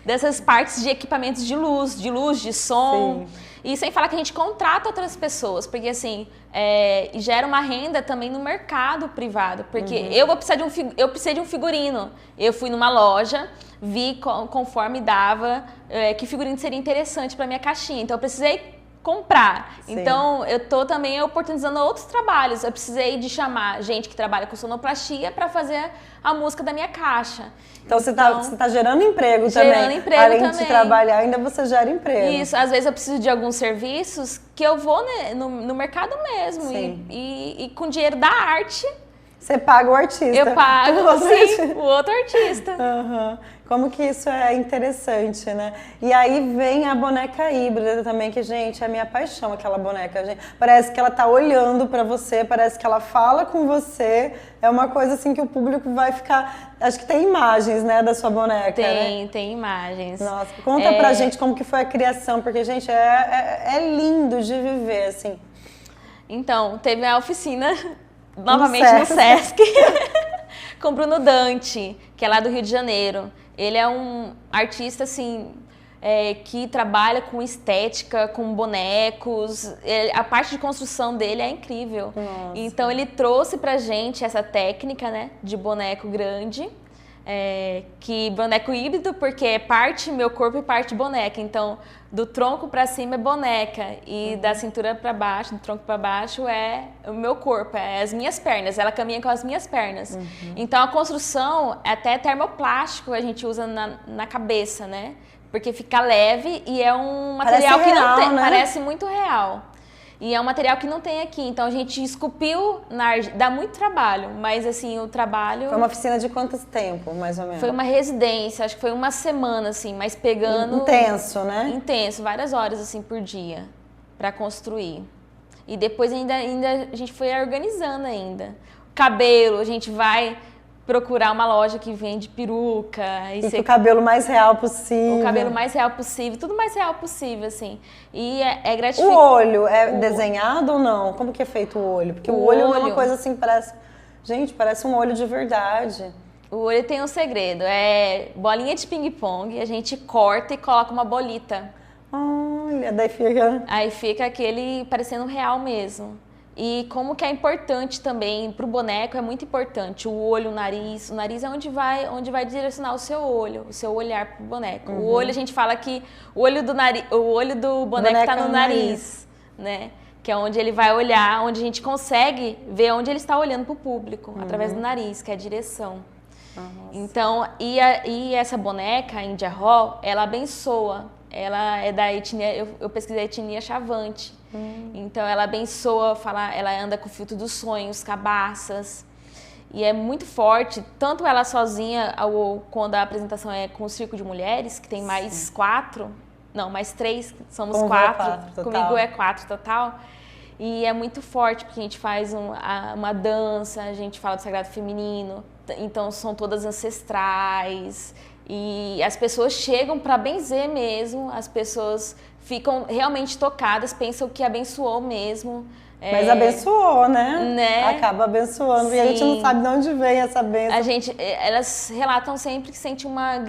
dessas partes de equipamentos de luz, de som. Sim. E sem falar que a gente contrata outras pessoas, porque assim, gera uma renda também no mercado privado. Porque eu precisei de um figurino. Eu fui numa loja, vi conforme dava que figurino seria interessante para minha caixinha. Então eu precisei comprar. Sim. Então, eu tô também oportunizando outros trabalhos. Eu precisei de chamar gente que trabalha com sonoplastia para fazer a música da minha caixa. Então, você tá gerando emprego também. Gerando emprego Além também. de trabalhar, ainda você gera emprego. Isso, às vezes eu preciso de alguns serviços que eu vou, né, no mercado mesmo. Sim. E com dinheiro da arte, Você paga o artista. eu pago, sim, o outro artista. Aham. Como que isso é interessante, né? E aí vem a boneca híbrida também, que, gente, é a minha paixão, aquela boneca. Gente. Parece que ela tá olhando pra você, parece que ela fala com você. É uma coisa assim que o público vai ficar... Acho que tem imagens, né, da sua boneca, né? Tem imagens. Nossa, conta pra gente como que foi a criação, porque, gente, é lindo de viver, assim. Então, teve a oficina, novamente no Sesc, com o Bruno Dante, que é lá do Rio de Janeiro. Ele é um artista, assim, que trabalha com estética, com bonecos. A parte de construção dele é incrível. Nossa. Então, ele trouxe pra gente essa técnica, né, de boneco grande. Que boneco híbrido, porque é parte meu corpo e parte boneca. Então, do tronco para cima é boneca e da cintura para baixo, do tronco para baixo é o meu corpo, é as minhas pernas. Ela caminha com as minhas pernas. Então, a construção é até termoplástico a gente usa na cabeça, né? Porque fica leve e é um material Parece que não real, tem, né? parece muito real. E é um material que não tem aqui, então a gente esculpiu dá muito trabalho, mas assim, o trabalho... Foi uma oficina de quanto tempo, mais ou menos? Foi uma residência, acho que foi uma semana, assim, mas pegando... Intenso, né? Intenso, várias horas, assim, por dia, para construir. E depois ainda a gente foi organizando ainda. Cabelo, a gente vai procurar uma loja que vende peruca. E com o cabelo mais real possível. O cabelo mais real possível, tudo mais real possível, assim. E é gratificante. O olho é desenhado ou não? Como que é feito o olho? Porque o olho é uma coisa assim, parece... Gente, parece um olho de verdade. O olho tem um segredo, é bolinha de ping-pong, a gente corta e coloca uma bolita. Olha, daí fica... Aí fica aquele parecendo real mesmo. E como que é importante também, para o boneco é muito importante, o olho, o nariz é onde vai direcionar o seu olho, o seu olhar para o boneco. O olho, a gente fala que o olho do boneco está no nariz, né? Que é onde ele vai olhar, onde a gente consegue ver onde ele está olhando para o público, através do nariz, que é a direção. Então, e essa boneca, a Índia Hall, ela abençoa. Ela é da etnia, eu pesquisei a etnia Chavante. Então, ela abençoa, ela anda com o filtro dos sonhos, cabaças. E é muito forte, tanto ela sozinha, quando a apresentação é com o Circo de Mulheres, que tem mais 4, não, mais 3, somos 4. Comigo é 4 total. E é muito forte, porque a gente faz uma dança, a gente fala do sagrado feminino, então são todas ancestrais. E as pessoas chegam para benzer mesmo, as pessoas ficam realmente tocadas, pensam que abençoou mesmo. Mas abençoou, né? Acaba abençoando. Sim. E a gente não sabe de onde vem essa bênção. Elas relatam sempre que sentem uma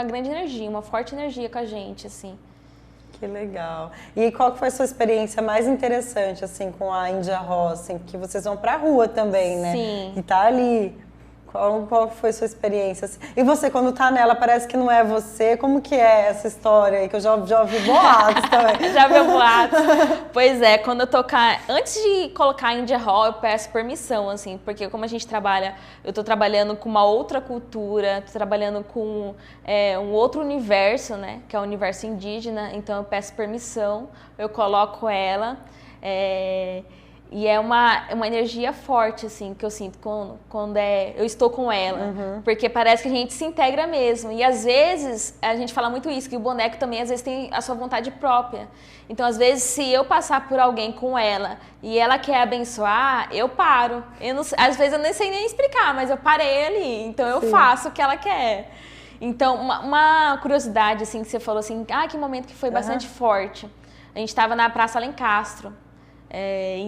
grande energia, uma forte energia com a gente, assim. Que legal. E qual foi a sua experiência mais interessante, assim, com a Índia Hall, assim, que vocês vão pra rua também, né? Sim. E tá ali. Qual foi a sua experiência? Assim? E você, quando tá nela, parece que não é você. Como que é essa história aí? Que eu já ouvi boatos também. Já ouviu boatos? Pois é, quando eu tocar... Antes de colocar a Índia Hall, eu peço permissão, assim. Porque como a gente trabalha... Eu tô trabalhando com uma outra cultura, tô trabalhando com um outro universo, né? Que é o universo indígena. Então, eu peço permissão, eu coloco ela. E é uma energia forte, assim, que eu sinto quando eu estou com ela. Porque parece que a gente se integra mesmo. E às vezes, a gente fala muito isso, que o boneco também às vezes tem a sua vontade própria. Então, às vezes, se eu passar por alguém com ela e ela quer abençoar, eu paro. Às vezes eu nem sei nem explicar, mas eu parei ali. Então, eu faço o que ela quer. Então, uma curiosidade, assim, que você falou assim, que momento que foi bastante forte. A gente estava na Praça Alencastro.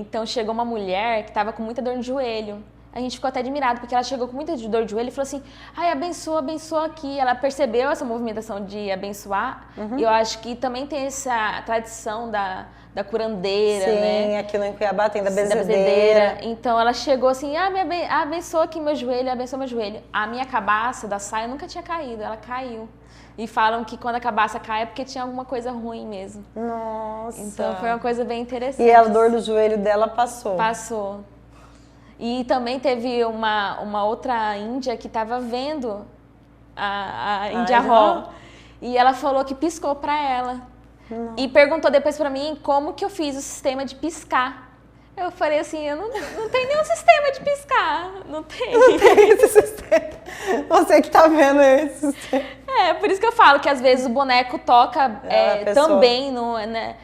Então chegou uma mulher que estava com muita dor no joelho A gente ficou até admirado, porque ela chegou com muita dor de joelho e falou assim, ai, abençoa, abençoa aqui. Ela percebeu essa movimentação de abençoar. E eu acho que também tem essa tradição da curandeira, né? Sim, aqui no Cuiabá tem da bezedeira. Então ela chegou assim, abençoa aqui meu joelho, abençoa meu joelho. A minha cabaça da saia nunca tinha caído, ela caiu. E falam que quando a cabaça cai é porque tinha alguma coisa ruim mesmo. Nossa! Então foi uma coisa bem interessante. E a dor do joelho dela passou? Passou. E também teve uma outra índia que estava vendo a Índia Hall. E ela falou que piscou para ela. E perguntou depois para mim como que eu fiz o sistema de piscar. Eu falei assim, eu não tenho nenhum sistema de piscar. Não tem. Não tem esse sistema. Você que tá vendo esse sistema. Por isso que eu falo que às vezes o boneco toca também, né,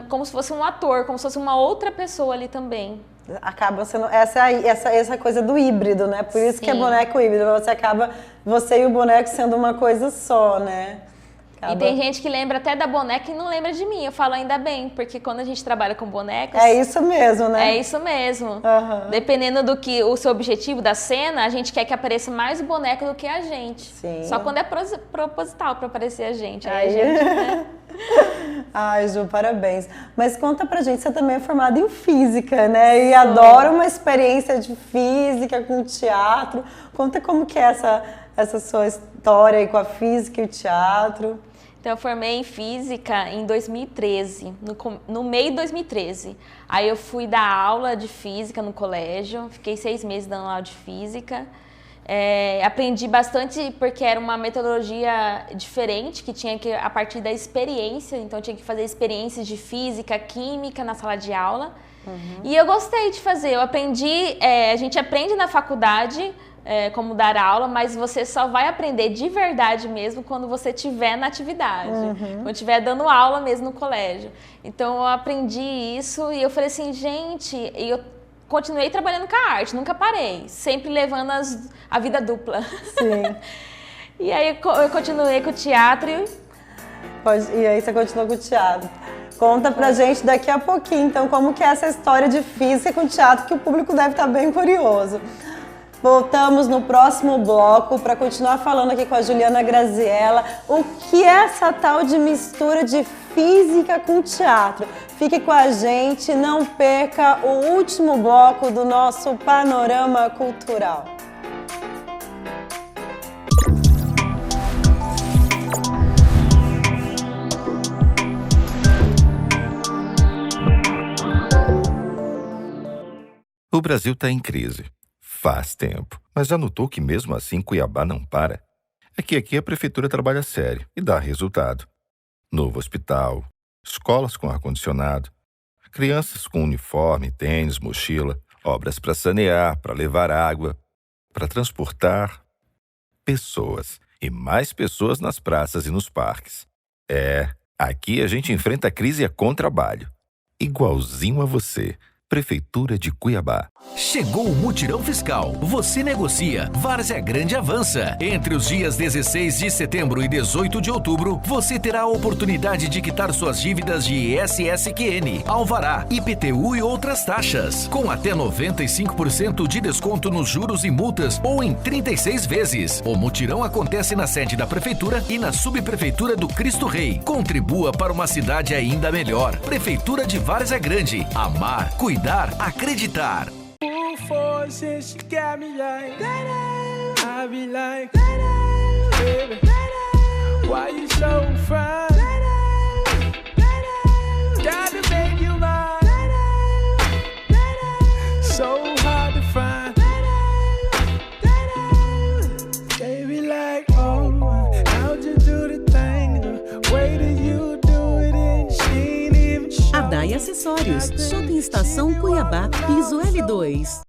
como se fosse um ator, como se fosse uma outra pessoa ali também. Acaba sendo essa coisa do híbrido, né? Por isso que é boneco híbrido. Você e o boneco sendo uma coisa só, né? E tem gente que lembra até da boneca e não lembra de mim. Eu falo ainda bem, porque quando a gente trabalha com bonecos... É isso mesmo, né? É isso mesmo. Dependendo do que o seu objetivo da cena, a gente quer que apareça mais o boneco do que a gente. Sim. Só quando é proposital para aparecer a gente. Aí a gente, né? Ai, Ju, parabéns. Mas conta pra gente, você também é formada em física, né? E adora uma experiência de física com teatro. Conta como que é essa sua história aí com a física e o teatro. Então, eu formei em física em 2013, no meio de 2013. Aí eu fui dar aula de física no colégio, fiquei 6 meses dando aula de física. Aprendi bastante porque era uma metodologia diferente, que tinha que, a partir da experiência, então eu tinha que fazer experiências de física, química na sala de aula. E eu gostei de fazer, eu aprendi, a gente aprende na faculdade, como dar aula, mas você só vai aprender de verdade mesmo quando você estiver na atividade, quando estiver dando aula mesmo no colégio. Então eu aprendi isso e eu falei assim, gente, e eu continuei trabalhando com a arte, nunca parei, sempre levando a vida dupla. Sim. E aí eu continuei com o teatro. E aí você continuou com o teatro. Conta pra gente daqui a pouquinho, então, como que é essa história de física com teatro, que o público deve estar bem curioso. Voltamos no próximo bloco para continuar falando aqui com a Juliana Graziella o que é essa tal de mistura de física com teatro. Fique com a gente, não perca o último bloco do nosso Panorama Cultural. O Brasil está em crise. Faz tempo. Mas já notou que mesmo assim Cuiabá não para? É que aqui a prefeitura trabalha sério e dá resultado. Novo hospital, escolas com ar-condicionado, crianças com uniforme, tênis, mochila, obras para sanear, para levar água, para transportar pessoas e mais pessoas nas praças e nos parques. Aqui a gente enfrenta a crise a contrabalho. Igualzinho a você. Prefeitura de Cuiabá. Chegou o Mutirão Fiscal. Você negocia, Várzea Grande avança. Entre os dias 16 de setembro e 18 de outubro, você terá a oportunidade de quitar suas dívidas de ISS-QN, Alvará, IPTU e outras taxas, com até 95% de desconto nos juros e multas ou em 36 vezes. O mutirão acontece na sede da Prefeitura e na Subprefeitura do Cristo Rei. Contribua para uma cidade ainda melhor. Prefeitura de Várzea Grande. Amar, cuidar, acreditar. Since you got me like that, I be like, baby, why you so fine? Gotta make you mine. So hard to find. Baby, like, oh, how'd you do the thing? The way that you do it, and she ain't even show. Adai Acessórios, Shopping Estação Cuiabá, piso L2.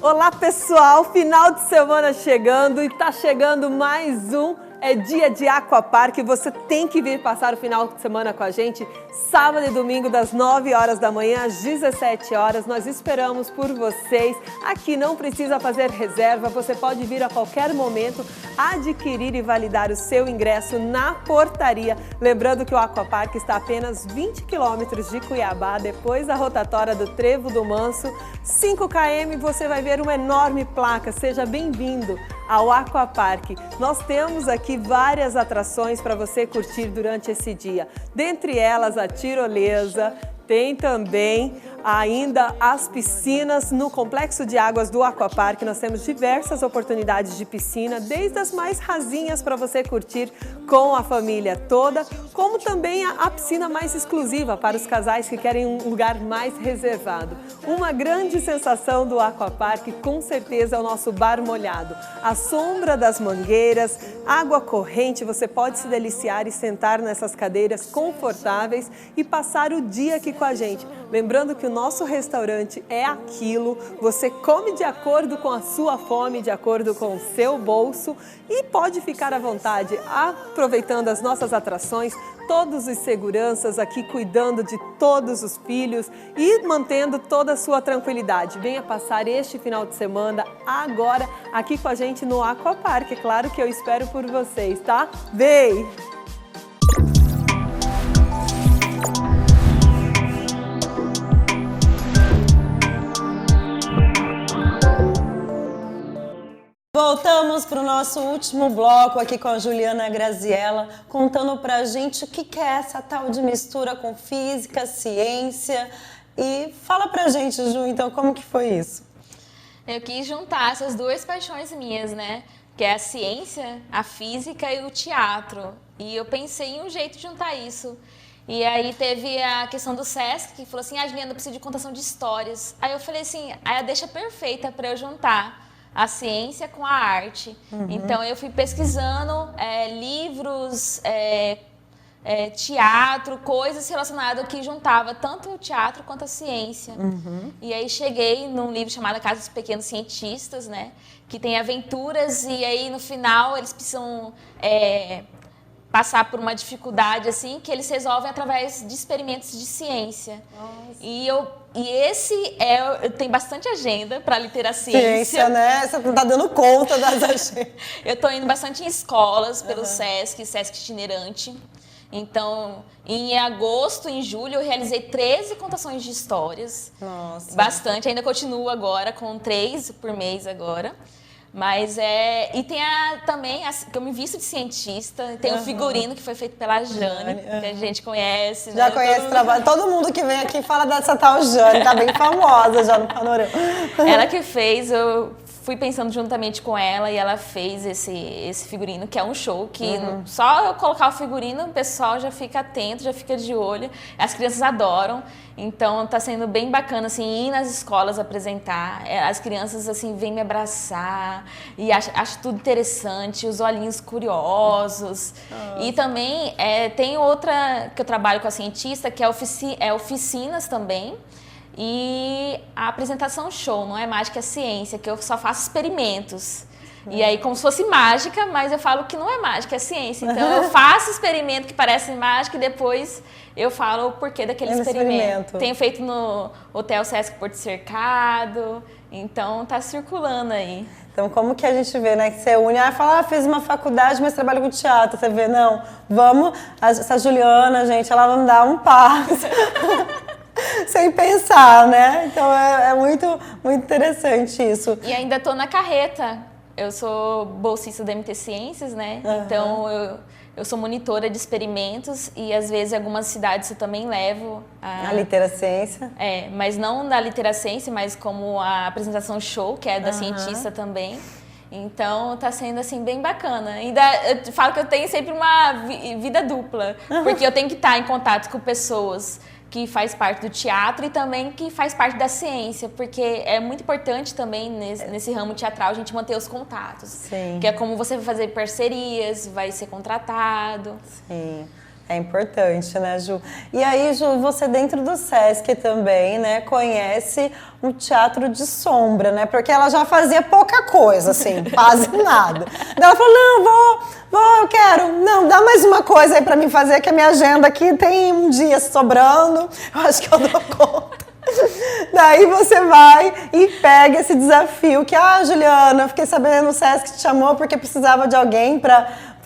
Olá pessoal, final de semana chegando e tá chegando mais um é dia de Aquapark, você tem que vir passar o final de semana com a gente, sábado e domingo das 9 horas da manhã às 17 horas, nós esperamos por vocês, aqui não precisa fazer reserva, você pode vir a qualquer momento, adquirir e validar o seu ingresso na portaria, lembrando que o Aquapark está a apenas 20 quilômetros de Cuiabá, depois da rotatória do Trevo do Manso, 5 km, você vai ver uma enorme placa, seja bem-vindo ao Aquapark. Nós temos aqui várias atrações para você curtir durante esse dia. Dentre elas, a tirolesa, tem também ainda as piscinas no Complexo de Águas do Aquapark. Nós temos diversas oportunidades de piscina, desde as mais rasinhas para você curtir com a família toda, como também a piscina mais exclusiva para os casais que querem um lugar mais reservado. Uma grande sensação do Aquapark, com certeza, é o nosso bar molhado. A sombra das mangueiras, água corrente, você pode se deliciar e sentar nessas cadeiras confortáveis e passar o dia aqui com a gente. Lembrando que o nosso restaurante é aquilo, você come de acordo com a sua fome, de acordo com o seu bolso e pode ficar à vontade aproveitando as nossas atrações, todos os seguranças aqui cuidando de todos os filhos e mantendo toda a sua tranquilidade. Venha passar este final de semana agora aqui com a gente no Aquapark. É claro que eu espero por vocês, tá? Vem! Voltamos para o nosso último bloco aqui com a Juliana Graziella, contando pra gente o que é essa tal de mistura com física, ciência. E fala pra gente, Ju, então, como que foi isso? Eu quis juntar essas duas paixões minhas, né? Que é a ciência, a física e o teatro. E eu pensei em um jeito de juntar isso. E aí teve a questão do Sesc, que falou assim, Juliana, eu preciso de contação de histórias. Aí eu falei assim, aí a deixa perfeita para eu juntar a ciência com a arte. Então eu fui pesquisando livros, teatro, coisas relacionadas que juntava tanto o teatro quanto a ciência. E aí cheguei num livro chamado A Casa dos Pequenos Cientistas, né? Que tem aventuras e aí no final eles precisam passar por uma dificuldade assim que eles resolvem através de experimentos de ciência. E esse tem bastante agenda para literacia. Ciência, né? Você não tá dando conta das agendas. Eu estou indo bastante em escolas pelo Sesc itinerante. Então, em agosto, em julho, eu realizei 13 contações de histórias. Nossa. Bastante, ainda continuo agora com 3 por mês agora. Mas e tem também, que eu me visto de cientista, tem um figurino que foi feito pela Jane, que a gente conhece. Já conhece o trabalho. Todo mundo que vem aqui fala dessa tal Jane, tá bem famosa já no panorama. Ela que fez, eu fui pensando juntamente com ela e ela fez esse figurino, que é um show que só eu colocar o figurino, o pessoal já fica atento, já fica de olho. As crianças adoram. Então tá sendo bem bacana assim ir nas escolas apresentar. As crianças assim vêm me abraçar e acham tudo interessante, os olhinhos curiosos. E também tem outra que eu trabalho com a cientista, que é oficinas também. E a apresentação show, não é mágica, é ciência, que eu só faço experimentos. E aí, como se fosse mágica, mas eu falo que não é mágica, é ciência. Então, eu faço experimento que parece mágica e depois eu falo o porquê daquele experimento. Tenho feito no Hotel Sesc Porto Cercado, então tá circulando aí. Então, como que a gente vê, né? Que você une, fala, fiz uma faculdade, mas trabalho com teatro. Você vê, não, vamos... Essa Juliana, gente, ela não dá um passo sem pensar, né? Então, é muito, muito interessante isso. E ainda tô na carreta. Eu sou bolsista da MT Ciências, né? Então, eu sou monitora de experimentos e, às vezes, em algumas cidades eu também levo a Literacência. Mas não da Literacência, mas como a apresentação show, que é da cientista também. Então, tá sendo, assim, bem bacana. Ainda eu falo que eu tenho sempre uma vida dupla, porque eu tenho que estar em contato com pessoas que faz parte do teatro e também que faz parte da ciência, porque é muito importante também nesse ramo teatral a gente manter os contatos. Sim. Que é como você vai fazer parcerias, vai ser contratado. Sim. É importante, né, Ju? E aí, Ju, você dentro do Sesc também, né, conhece um teatro de sombra, né? Porque ela já fazia pouca coisa, assim, quase nada. Daí ela falou, não, eu quero. Não, dá mais uma coisa aí pra mim fazer, que a minha agenda aqui tem um dia sobrando. Eu acho que eu dou conta. Daí você vai e pega esse desafio que, Juliana, fiquei sabendo no Sesc te chamou porque precisava de alguém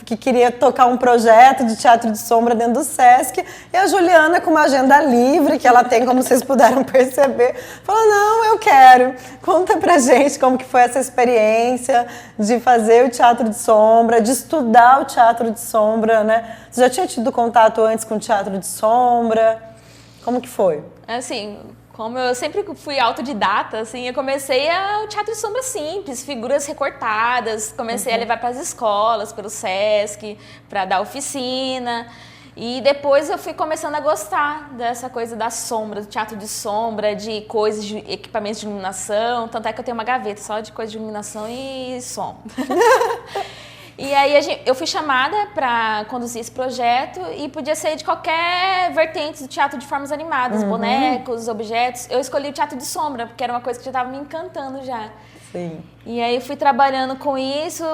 que queria tocar um projeto de teatro de sombra dentro do Sesc, e a Juliana, com uma agenda livre, que ela tem, como vocês puderam perceber, falou, não, eu quero. Conta pra gente como que foi essa experiência de fazer o teatro de sombra, de estudar o teatro de sombra, né? Você já tinha tido contato antes com o teatro de sombra? Como que foi? Assim, como eu sempre fui autodidata, assim, eu comecei o teatro de sombra simples, figuras recortadas, comecei a levar para as escolas, pelo Sesc, para dar oficina. E depois eu fui começando a gostar dessa coisa da sombra, do teatro de sombra, de coisas, de equipamentos de iluminação. Tanto é que eu tenho uma gaveta só de coisas de iluminação e som. E aí eu fui chamada para conduzir esse projeto e podia ser de qualquer vertente do teatro de formas animadas, bonecos, objetos. Eu escolhi o teatro de sombra, porque era uma coisa que já estava me encantando já. Sim. E aí eu fui trabalhando com isso,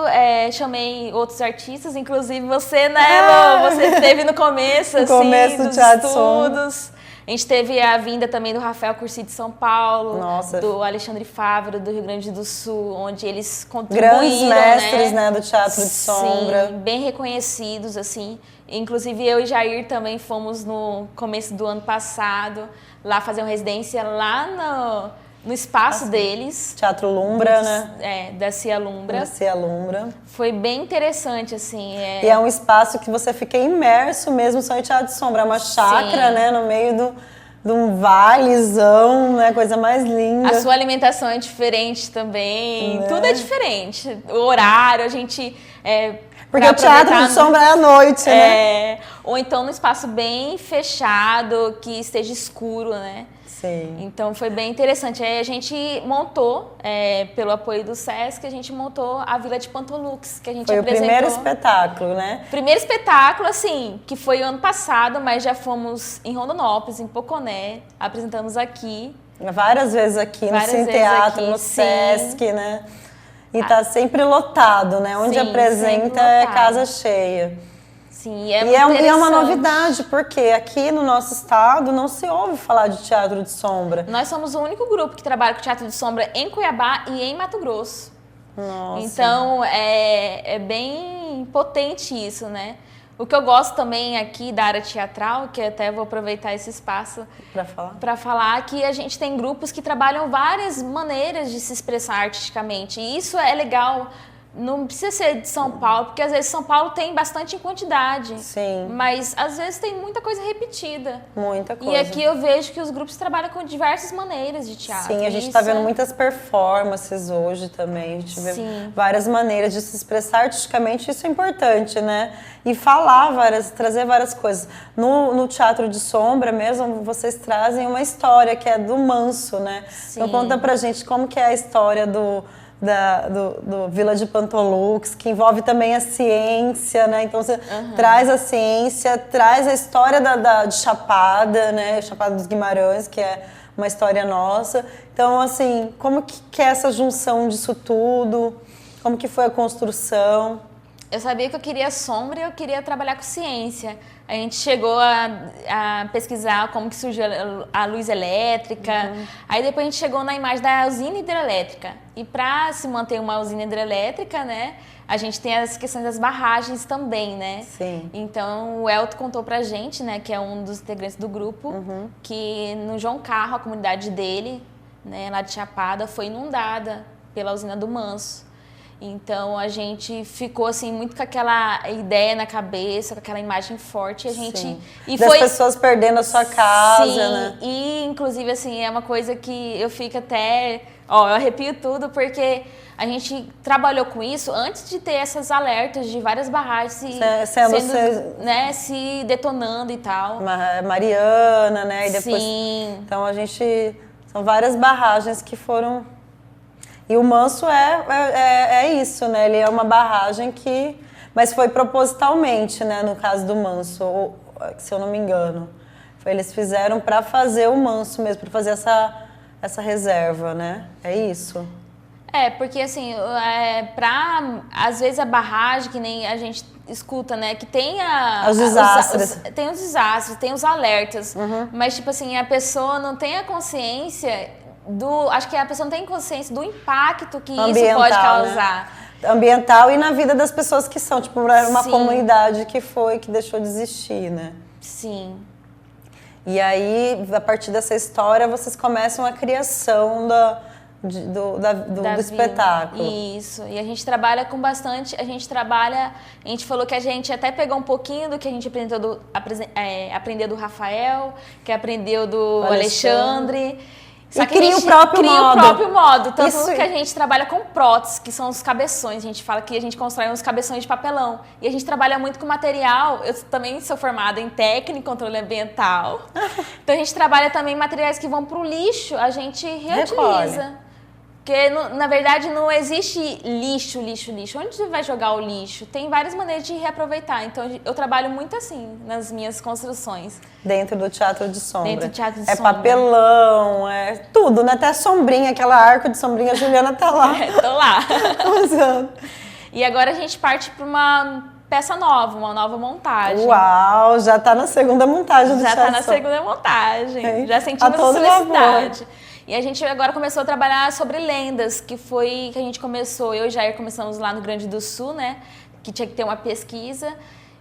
chamei outros artistas, inclusive você, né, Lô? Você esteve no começo, assim, começo do dos teatro estudos. A gente teve a vinda também do Rafael Cursi de São Paulo, Nossa. do Alexandre Fávaro, do Rio Grande do Sul, onde eles contribuíram, grandes mestres, né, do teatro de sombra. Sim, bem reconhecidos, assim. Inclusive eu e Jair também fomos no começo do ano passado lá fazer uma residência lá no espaço deles. Teatro Lumbra, né? Da Cia Lumbra. Da Cia Lumbra. Foi bem interessante, assim. E é um espaço que você fica imerso mesmo só em teatro de sombra. É uma chácara, né? No meio de um valezão, né? Coisa mais linda. A sua alimentação é diferente também. Né? Tudo é diferente. O horário, a gente... Porque o teatro de sombra é à noite, né? Ou então num espaço bem fechado, que esteja escuro, né? Sim. Então foi bem interessante. Aí a gente montou, pelo apoio do Sesc, a gente montou a Vila de Pantolux, que a gente apresentou. Foi o primeiro espetáculo, né? Primeiro espetáculo, assim, que foi ano passado, mas já fomos em Rondonópolis, em Poconé, apresentamos aqui. Várias vezes aqui, no Cine Teatro, no Sesc, né? E tá sempre lotado, né? Onde apresenta é casa cheia. Sim, e é uma novidade, porque aqui no nosso estado não se ouve falar de teatro de sombra. Nós somos o único grupo que trabalha com teatro de sombra em Cuiabá e em Mato Grosso. Nossa. Então, é bem potente isso, né? O que eu gosto também aqui da área teatral, que até vou aproveitar esse espaço para falar, que a gente tem grupos que trabalham várias maneiras de se expressar artisticamente. E isso é legal. Não precisa ser de São Paulo, porque às vezes São Paulo tem bastante em quantidade. Sim. Mas às vezes tem muita coisa repetida. Muita coisa. E aqui eu vejo que os grupos trabalham com diversas maneiras de teatro. Sim, a gente está vendo muitas performances hoje também. A gente vê várias maneiras de se expressar artisticamente, isso é importante, né? E falar trazer várias coisas. No teatro de sombra mesmo, vocês trazem uma história que é do Manso, né? Sim. Então conta pra gente como que é a história do Vila de Pantolux, que envolve também a ciência, né? Então você traz a ciência, traz a história de Chapada, né? Chapada dos Guimarães, que é uma história nossa. Então, assim, como que é essa junção disso tudo? Como que foi a construção? Eu sabia que eu queria sombra e eu queria trabalhar com ciência. A gente chegou a pesquisar como que surgiu a luz elétrica. Aí depois a gente chegou na imagem da usina hidrelétrica. E para se manter uma usina hidrelétrica, né, a gente tem as questões das barragens também, né? Sim. Então o Elton contou pra gente, né, que é um dos integrantes do grupo, que no João Carro, a comunidade dele, né, lá de Chapada, foi inundada pela usina do Manso. Então a gente ficou assim muito com aquela ideia na cabeça, com aquela imagem forte, a gente das pessoas perdendo a sua casa, sim, né? E inclusive assim é uma coisa que eu fico até, eu arrepio tudo porque a gente trabalhou com isso antes de ter essas alertas de várias barragens né, se detonando e tal. Mariana, né? E depois, sim. Então são várias barragens que foram. E o Manso é isso, né? Ele é uma barragem mas foi propositalmente, né? No caso do Manso. se eu não me engano. Eles fizeram para fazer o manso mesmo, para fazer essa reserva, né? É isso? Porque assim, às vezes a barragem, que nem a gente escuta, né? Que tem os desastres. Tem os desastres, tem os alertas. Mas, tipo assim, a pessoa não tem a consciência acho que a pessoa não tem consciência do impacto que isso pode causar. Né? Ambiental e na vida das pessoas que são, tipo, uma comunidade que deixou de existir, né? Sim. E aí, a partir dessa história, vocês começam a criação do espetáculo. Isso. E a gente trabalha com bastante... A gente falou que a gente até pegou um pouquinho do que a gente aprendeu do Rafael, que aprendeu do Alexandre. Só que cria o próprio modo. Tanto que a gente trabalha com próteses, que são os cabeções. A gente fala que a gente constrói uns cabeções de papelão. E a gente trabalha muito com material. Eu também sou formada em técnica e controle ambiental. Então a gente trabalha também materiais que vão para o lixo, a gente reutiliza. Porque, na verdade, não existe lixo. Onde você vai jogar o lixo? Tem várias maneiras de reaproveitar. Então, eu trabalho muito assim nas minhas construções. Dentro do teatro de sombra. Dentro do teatro de sombra. É papelão, é tudo, né? Até a sombrinha, aquela arco de sombrinha, a Juliana tá lá. Tô lá. Usando. E agora a gente parte para uma peça nova, uma nova montagem. Uau, já tá na segunda montagem do teatro. Já tá na segunda montagem. Já sentimos a felicidade. E a gente agora começou a trabalhar sobre lendas, que a gente começou, eu e Jair começamos lá no Rio Grande do Sul, né? Que tinha que ter uma pesquisa.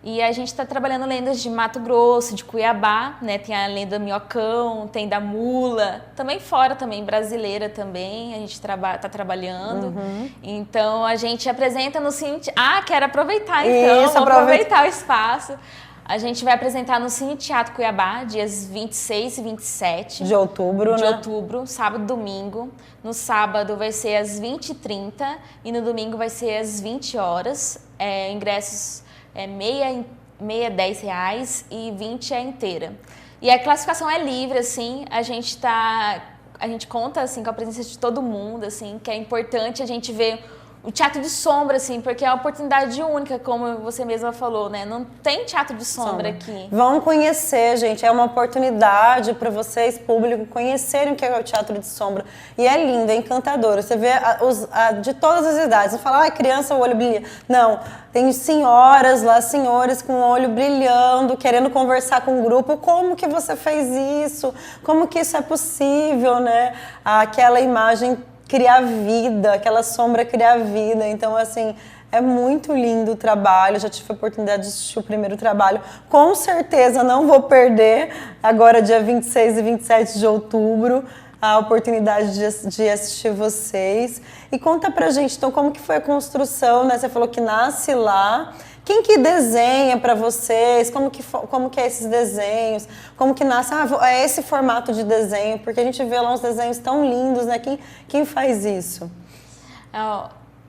E a gente está trabalhando lendas de Mato Grosso, de Cuiabá, né? Tem a lenda do minhocão, tem da mula, também fora também, brasileira também, a gente tá trabalhando. Então a gente apresenta no Cine... quero aproveitar então, vamos aproveitar o espaço. A gente vai apresentar no Cine Teatro Cuiabá, dias 26 e 27 de outubro, de outubro, sábado e domingo. No sábado vai ser às 20h30 e no domingo vai ser às 20 horas. Ingressos meia R$10 e 20 é inteira. E a classificação é livre, assim, a gente conta assim com a presença de todo mundo, assim, que é importante a gente ver o teatro de sombra, assim, porque é uma oportunidade única, como você mesma falou, né? Não tem teatro de sombra aqui. Vão conhecer, gente. É uma oportunidade para vocês, público, conhecerem o que é o teatro de sombra. E é lindo, é encantador. Você vê de todas as idades. Não fala, criança, o olho brilha. Não, tem senhoras lá, senhores com o olho brilhando, querendo conversar com o grupo. Como que você fez isso? Como que isso é possível, né? Aquela imagem criar vida, aquela sombra criar vida. Então, assim, é muito lindo o trabalho. Já tive a oportunidade de assistir o primeiro trabalho. Com certeza não vou perder, agora dia 26 e 27 de outubro, a oportunidade de assistir vocês. E conta pra gente, então, como que foi a construção, né? Você falou que nasce lá. Quem que desenha para vocês? Como que é esses desenhos? Como que nasce? É esse formato de desenho? Porque a gente vê lá uns desenhos tão lindos, né? Quem faz isso?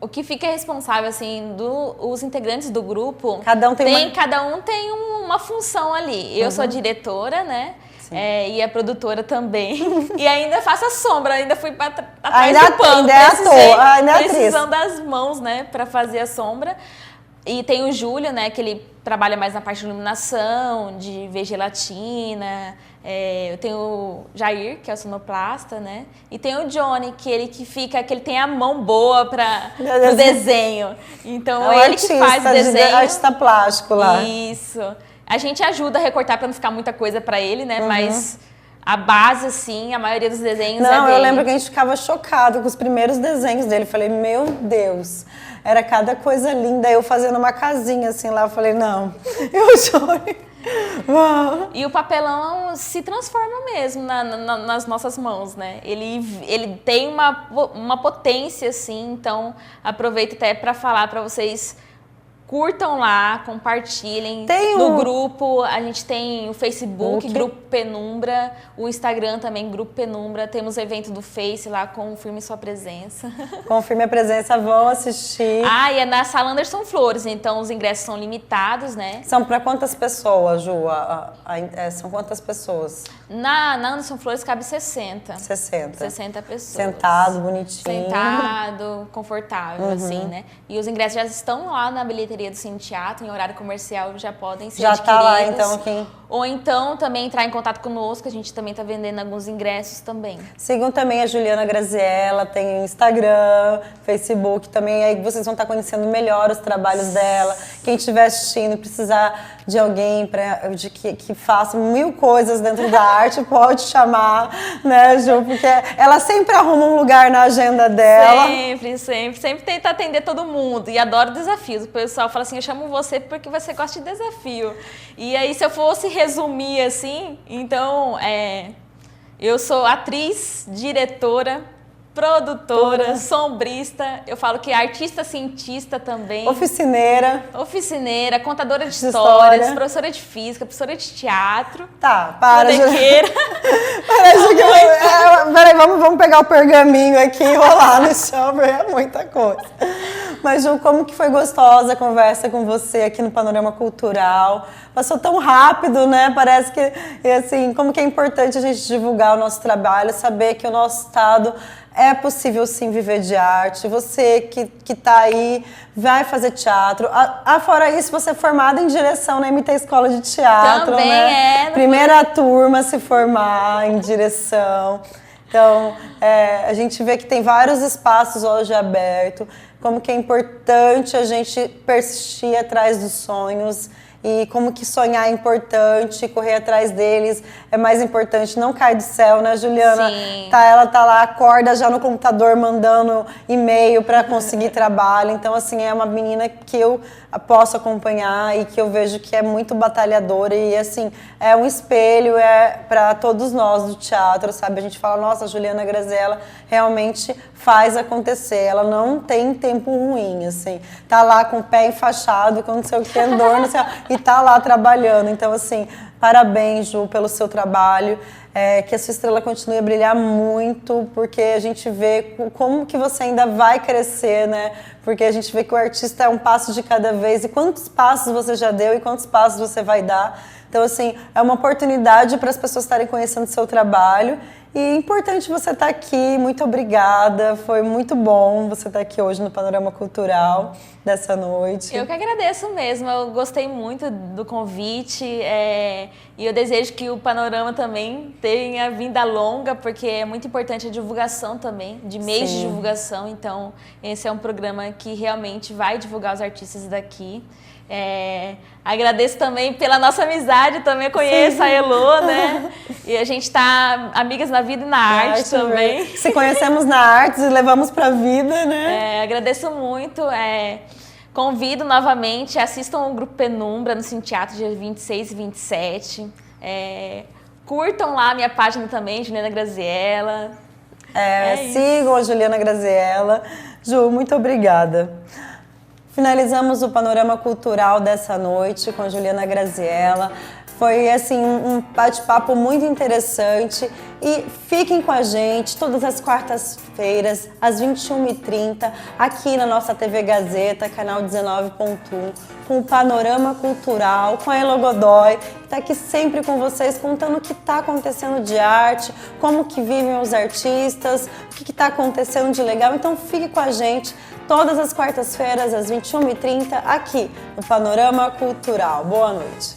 O que fica responsável, assim, os integrantes do grupo... Cada um tem uma função ali. Eu sou a diretora, né? E a produtora também. E ainda faço a sombra, ainda fui atrás do pano. Precisando das mãos, né? Para fazer a sombra. E tem o Júlio, né, que ele trabalha mais na parte de iluminação, de ver gelatina. Eu tenho o Jair, que é o sonoplasta, né? E tem o Johnny, que ele tem a mão boa para o desenho. Então, ele que faz o desenho. Artista plástico lá. Isso. A gente ajuda a recortar para não ficar muita coisa para ele, né? Mas a base, assim, a maioria dos desenhos é dele. Eu lembro que a gente ficava chocado com os primeiros desenhos dele. Falei, meu Deus... Era cada coisa linda, eu fazendo uma casinha assim lá, eu falei, não, eu chorei. E o papelão se transforma mesmo nas nossas mãos, né? Ele tem uma potência, assim, então aproveito até para falar para vocês, curtam lá, compartilhem no grupo, a gente tem o Facebook, Penumbra, o Instagram também, Grupo Penumbra, temos evento do Face lá, confirme sua presença. Confirme a presença, vão assistir. E é na Sala Anderson Flores, então os ingressos são limitados, né? São para quantas pessoas, Ju? São quantas pessoas? Na Anderson Flores cabe 60. 60 pessoas. Sentado, bonitinho. Sentado, confortável, assim, né? E os ingressos já estão lá na bilheteria do Cine Teatro, em horário comercial, já podem ser adquiridos. Já tá lá, então, quem... Ou então também entrar em contato conosco, a gente também está vendendo alguns ingressos também. Sigam também a Juliana Graziella, tem Instagram, Facebook também, aí vocês vão estar conhecendo melhor os trabalhos dela. Quem estiver assistindo e precisar de alguém que faça 1000 coisas dentro da arte, pode chamar, né, Ju? Porque ela sempre arruma um lugar na agenda dela. Sempre tenta atender todo mundo e adoro desafios. O pessoal fala assim, eu chamo você porque você gosta de desafio. E aí, se eu fosse resumir assim, então, eu sou atriz, diretora, produtora, sombrista, eu falo que artista cientista também. Oficineira, contadora de histórias, professora de física, professora de teatro. Tá, para. Bonequeira. Peraí, vamos pegar o pergaminho aqui e rolar no chão, é muita coisa. Mas, Ju, como que foi gostosa a conversa com você aqui no Panorama Cultural? Passou tão rápido, né? Parece que, assim, como que é importante a gente divulgar o nosso trabalho, saber que o nosso estado é possível sim viver de arte. Você que tá aí, vai fazer teatro. Fora isso, você é formada em direção na MT Escola de Teatro, também, né? Primeira turma a se formar em direção. Então, a gente vê que tem vários espaços hoje abertos, como que é importante a gente persistir atrás dos sonhos e como que sonhar é importante, correr atrás deles é mais importante, não cai do céu, né, Juliana? Sim. Ela tá lá, acorda já no computador mandando e-mail para conseguir trabalho, então assim, é uma menina que eu posso acompanhar e que eu vejo que é muito batalhadora e assim, é um espelho para todos nós do teatro, sabe? A gente fala, nossa, a Juliana Graziella realmente faz acontecer, ela não tem tempo ruim, assim, tá lá com o pé enfaixado, com não sei o que, dor, não sei, e tá lá trabalhando, então assim, parabéns, Ju, pelo seu trabalho, que a sua estrela continue a brilhar muito, porque a gente vê como que você ainda vai crescer, né? Porque a gente vê que o artista é um passo de cada vez, e quantos passos você já deu e quantos passos você vai dar. Então, assim, é uma oportunidade para as pessoas estarem conhecendo o seu trabalho. E é importante você estar aqui, muito obrigada, foi muito bom você estar aqui hoje no Panorama Cultural dessa noite. Eu que agradeço mesmo, eu gostei muito do convite e eu desejo que o Panorama também tenha vinda longa, porque é muito importante a divulgação também, de meios de divulgação, então esse é um programa que realmente vai divulgar os artistas daqui. Agradeço também pela nossa amizade, também conheço a Elô, né? E a gente tá amigas na vida e na arte também. Se conhecemos na arte e levamos pra vida, né? Agradeço muito. Convido novamente, assistam o Grupo Penumbra no Cine Teatro dia 26 e 27. Curtam lá a minha página também, Juliana Graziella. Sigam a Juliana Graziella. Ju, muito obrigada. Finalizamos o Panorama Cultural dessa noite com a Juliana Graziella. Foi, assim, um bate-papo muito interessante e fiquem com a gente todas as quartas-feiras, às 21h30, aqui na nossa TV Gazeta, canal 19.1, com o Panorama Cultural, com a Elô Godoy, que está aqui sempre com vocês, contando o que está acontecendo de arte, como que vivem os artistas, o que está acontecendo de legal. Então fique com a gente todas as quartas-feiras, às 21h30, aqui no Panorama Cultural. Boa noite.